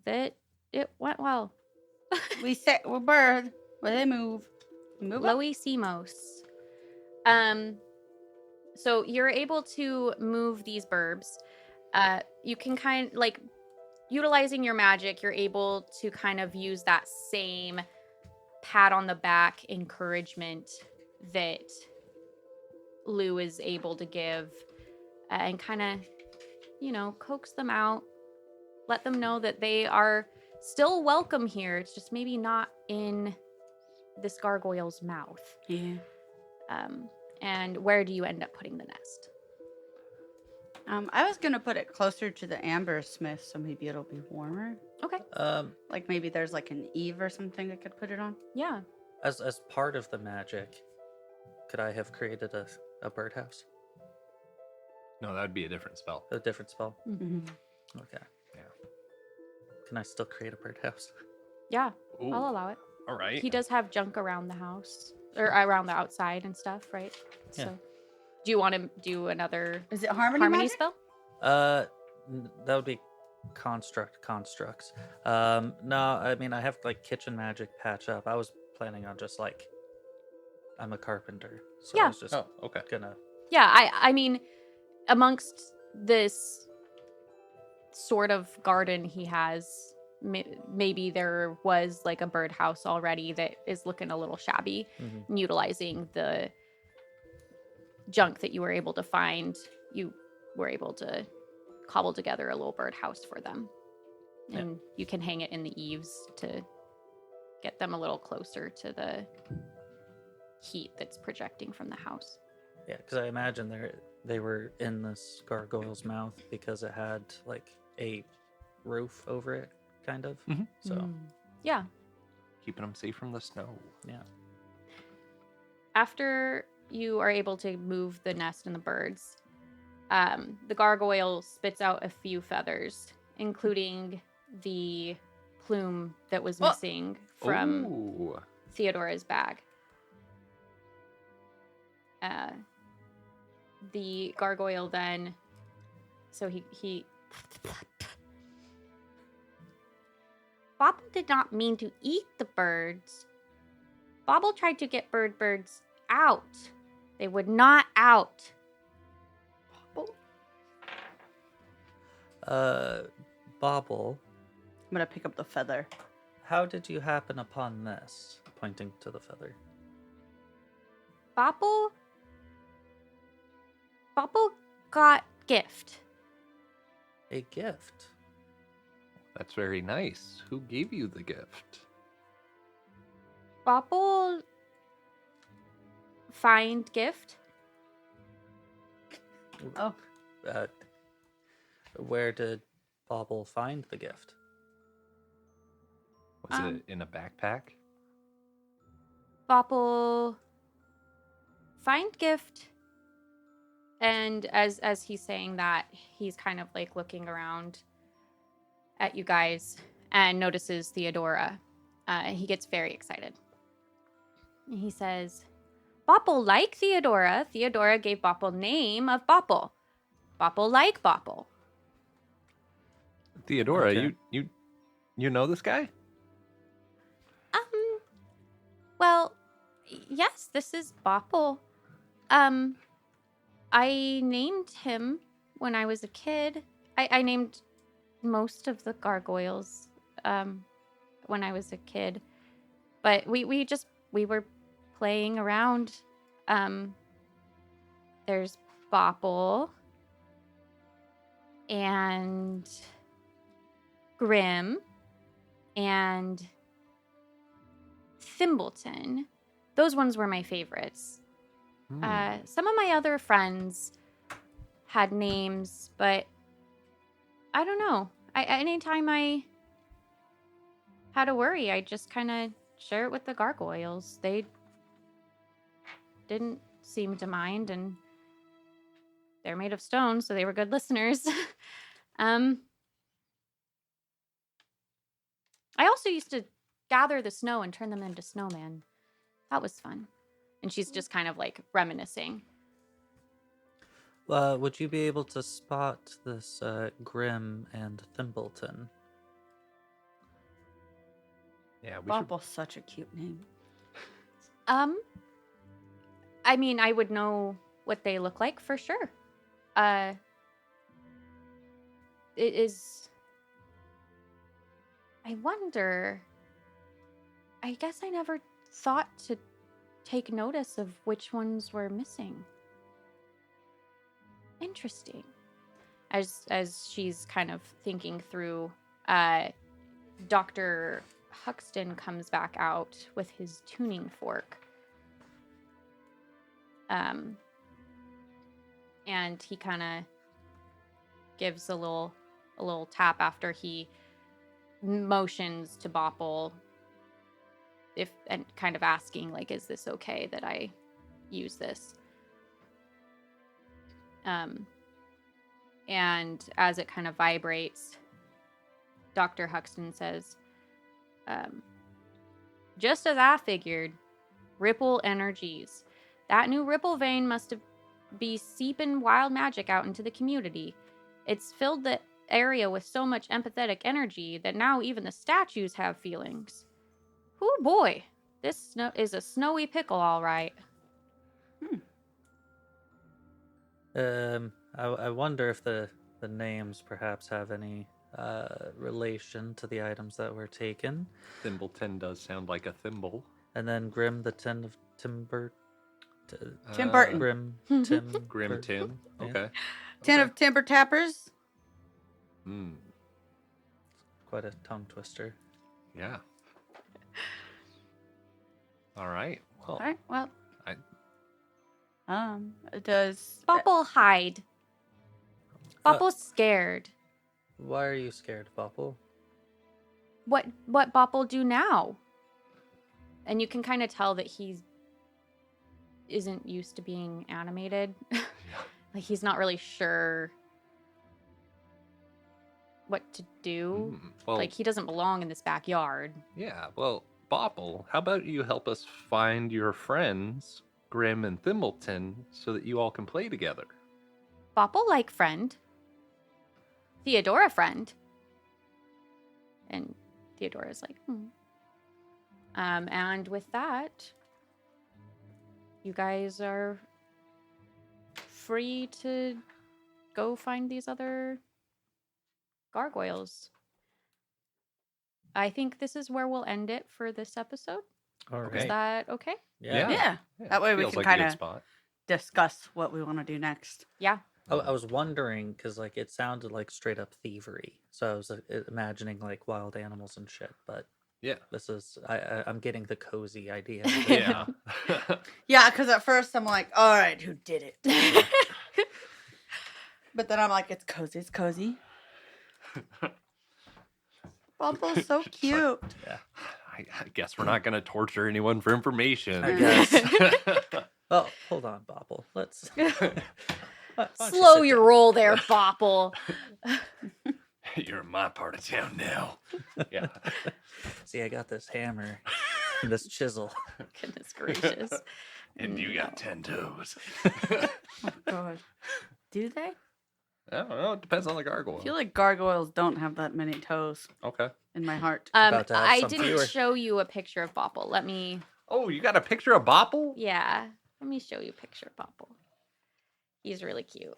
that it went well. We say we're bird. Where they move. Move up. Loisimos. So you're able to move these burbs. You can kind of like utilizing your magic, you're able to kind of use that same pat on the back encouragement that Lou is able to give, and kind of, coax them out, let them know that they are still welcome here. It's just maybe not in this gargoyle's mouth. Yeah. And where do you end up putting the nest? I was gonna put it closer to the amber smith, so maybe it'll be warmer. Okay. Like maybe there's like an eave or something I could put it on. Yeah. As part of the magic, could I have created a birdhouse? No, that would be a different spell. A different spell? Mm-hmm. Okay. Yeah. Can I still create a birdhouse? Yeah. Ooh, I'll allow it. all right. He does have junk around the house or around the outside and stuff, right? Yeah. So, do you want to do another Is it harmony harmony magic? spell? That would be constructs. No, I mean I have like kitchen magic patch up. I was planning on just like I'm a carpenter, so I Yeah. was just Oh, okay. gonna. Yeah, I mean, amongst this sort of garden he has, maybe there was like a birdhouse already that is looking a little shabby. Mhm. And utilizing the junk that you were able to find, you were able to cobble together a little birdhouse for them. Yeah. And you can hang it in the eaves to get them a little closer to the heat that's projecting from the house. Yeah, because I imagine they were in this gargoyle's mouth because it had like a roof over it, kind of. Mhm. So Yeah. Keeping them safe from the snow. yeah. After you are able to move the nest and the birds, the gargoyle spits out a few feathers, including the plume that was Oh. missing from Ooh. Theodora's bag. The gargoyle then, so he Bobble did not mean to eat the birds. Bobble tried to get birds out. They would not out. Bobble, I'm gonna pick up the feather. how did you happen upon this? Pointing to the feather. Bobble got gift. A gift. That's very nice. Who gave you the gift? Bobble find gift. Oh, Where did Bobble find the gift? Was Um, it in a backpack? Bobble find gift. And as he's saying that, he's kind of like looking around at you guys and notices Theodora. He gets very excited. And he says, Bopple like Theodora. Theodora gave Bopple name of Bopple. Bopple like Bopple. Theodora, Okay. you know this guy? Well, yes, this is Bopple. I named him when I was a kid. I named most of the gargoyles when I was a kid. But we were playing around. There's Bopple and Grim and Thimbleton. Those ones were my favorites. Some of my other friends had names, but I don't know. Anytime I had a worry, I just kind of share it with the gargoyles. They didn't seem to mind, and they're made of stone, so they were good listeners. I also used to gather the snow and turn them into snowmen. That was fun. And she's just kind of like reminiscing. Would you be able to spot this Grim and Thimbleton? Yeah, we should. Bopple's such a cute name. I mean, I would know what they look like for sure. It is. I wonder. I guess I never thought to take notice of which ones were missing. Interesting. As she's kind of thinking through, Dr. Huxton comes back out with his tuning fork. And he kind of gives a little tap after he motions to Bopple, and kind of asking, like, is this okay that I use this? And as it kind of vibrates, Dr. Huxton says, just as I figured, ripple energies. That new ripple vein be seeping wild magic out into the community. It's filled the area with so much empathetic energy that now even the statues have feelings. Oh boy, this is a snowy pickle, all right. I wonder if the names perhaps have any relation to the items that were taken. Thimbleton does sound like a thimble. And then Grim the Tin of Timber. Tim Burton. Grim Tim. Grim Tim. Yeah. Okay. Tin of Timber Tappers. Quite a tongue twister. Yeah. All right. Well, All right. Well, I, does Bopple hide. Bopple's scared. Why are you scared, Bopple? What Bopple do now? And you can kind of tell that he isn't used to being animated. Like, he's not really sure what to do. well, Like, he doesn't belong in this backyard. yeah. Well, Bopple, how about you help us find your friends, Grim and Thimbleton, so that you all can play together? Bopple like friend. Theodora friend. And Theodora's like, and with that, you guys are free to go find these other gargoyles. I think this is where we'll end it for this episode. All right. Is that okay? Yeah. That way we feels can like a good kinda- spot. discuss what we want to do next? Yeah. I was wondering because like it sounded like straight up thievery, so I was imagining like wild animals and shit. But Yeah. this is I'm getting the cozy idea. Yeah. Yeah, because at first I'm like, all right, who did it? But then I'm like, it's cozy. It's cozy. Bubble's so cute. Yeah. I guess we're not going to torture anyone for information. I guess. Oh, hold on, Bopple. Let's why don't you Slow sit your down? roll there, Bopple. You're in my part of town now. Yeah. See, I got this hammer, and this chisel. Goodness gracious. And you got 10 toes. Oh, God. Do they? I don't know. It depends on the I gargoyle. feel like gargoyles don't have that many toes Okay. in my heart. About to have I some didn't fewer. show you a picture of Bopple. Let me, Oh, you got a picture of Bopple? yeah, let me show you a picture of Bopple. He's really cute.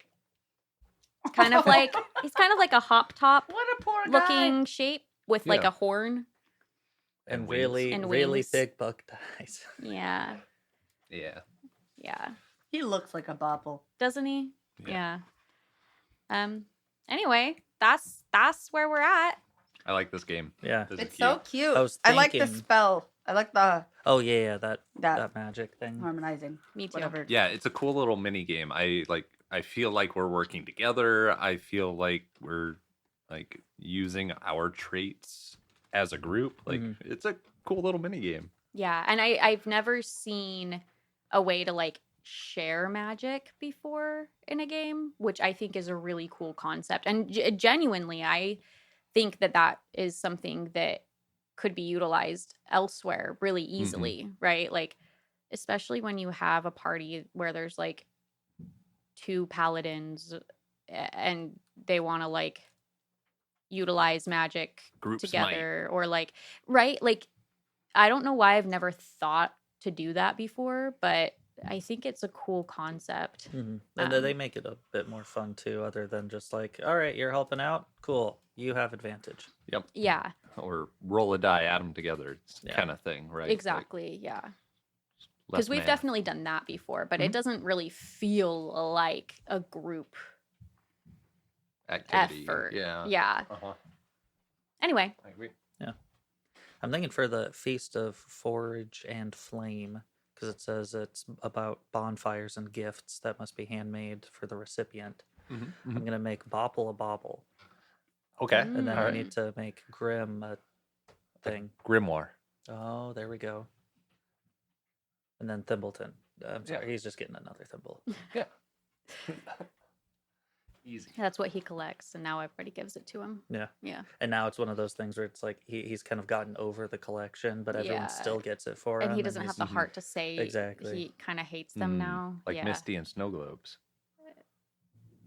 Kind of like, he's kind of like a hop top What a poor looking shape with like Yeah. a horn. And And wings. really, And really wings. big buck eyes. Yeah. Yeah. Yeah. He looks like a bopple. Doesn't he? Yeah. Yeah. Anyway, that's where we're at. I like this game. Yeah. This is It's so cute. I was I like the thinking- spell. I like the Oh yeah, that that magic thing. harmonizing. Me too. Whatever. Yeah, it's a cool little mini game. I feel like we're working together. I feel like we're like using our traits as a group. Like Mhm. it's a cool little mini game. Yeah, and I've never seen a way to like share magic before in a game, which I think is a really cool concept. And genuinely, I think that is something that could be utilized elsewhere really easily, right? Like, especially when you have a party where there's like 2 paladins and they want to like utilize magic Groups together or like, right? Like, I don't know why I've never thought to do that before, but I think it's a cool concept. Mhm. And then they Um, make it a bit more fun too, other than just like, all right, you're helping out, cool, you have advantage. Yeah, Or roll a die, add them together, Yeah. kind of thing, right? Like, exactly. Yeah. less Because we've math. definitely done that before, but it Mhm. doesn't really feel like a group activity. effort. Yeah. Yeah. Uh-huh. Anyway, I agree. I'm thinking for the Feast of Forage and Flame, because it says it's about bonfires and gifts that must be handmade for the recipient. I'm gonna make Bopple a Bobble, Okay. and then All I right. need to make Grim a thing. Grimoire. Oh, there we go. And then Thimbleton. I'm Yeah. sorry, he's just getting another thimble. Yeah. Easy. That's what he collects, and now everybody gives it to him. Yeah. Yeah. And now it's one of those things where it's like he's kind of gotten over the collection, but everyone Yeah. still gets it for him. And he doesn't have he's- the heart to say Exactly. he kind of hates them now. Like yeah. Misty and Snow Globes.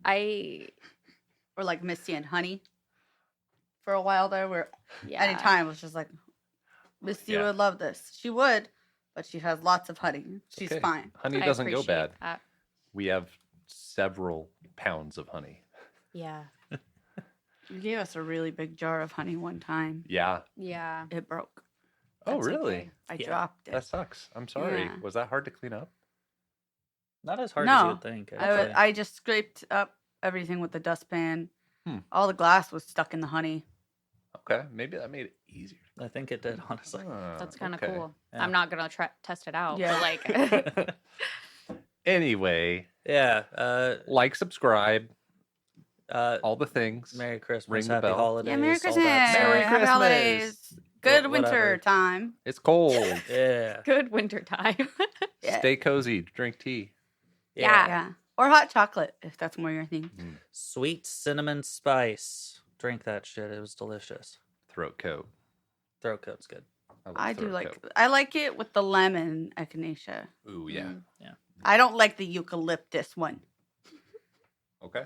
Or like Misty and Honey. For a while there, where Yeah. anytime it was just like, Misty Yeah. would love this. She would, but she has lots of honey. She's Okay. fine. Honey I doesn't go appreciate bad. that. We have several pounds of honey. Yeah. You gave us a really big jar of honey one time. Yeah. Yeah. It broke. Oh, That's really? okay. I Yeah. dropped it. That sucks. I'm sorry. Yeah. Was that hard to clean up? Not as hard as No, you'd think. I just scraped up everything with the dustpan. Hmm. All the glass was stuck in the honey. Okay. Maybe that made it easier. I think it did, honestly. That's kind of okay. cool. Yeah. I'm not going to test it out. Yeah. But like, Anyway, Yeah. like, subscribe, Uh, all the things. Merry Christmas, Ring the Happy bell. Holidays. Yeah, Merry all Christmas. that stuff. Merry Happy Christmas. holidays. Good winter Whatever. time. It's cold. Yeah. good winter time. Yeah. Stay cozy. Drink tea. Yeah. Yeah. Or hot chocolate, if that's more your thing. Sweet cinnamon spice. Drink that shit. It was delicious. Throat coat. Throat coat's good. love I do throat like coat. I like it with the lemon echinacea. Ooh, yeah. Mm. I don't like the eucalyptus one. Okay.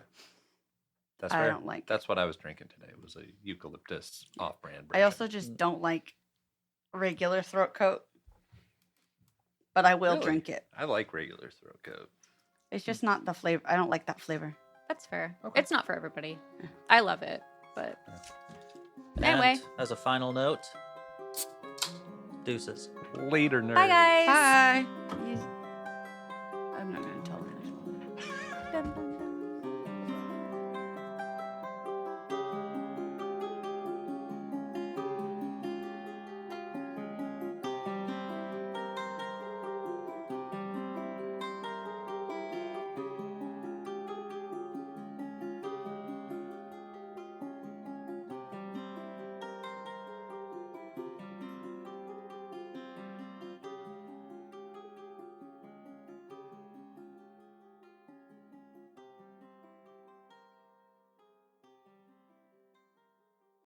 That's I fair. don't like That's what I was drinking today. It was a eucalyptus off-brand. I also version. just don't like regular throat coat. But I will Really? drink it. I like regular throat coat. It's just not the flavor. I don't like that flavor. That's fair. Okay. It's not for everybody. I love it, but And Anyway. as a final note, deuces. Later, nerds. bye guys. Bye.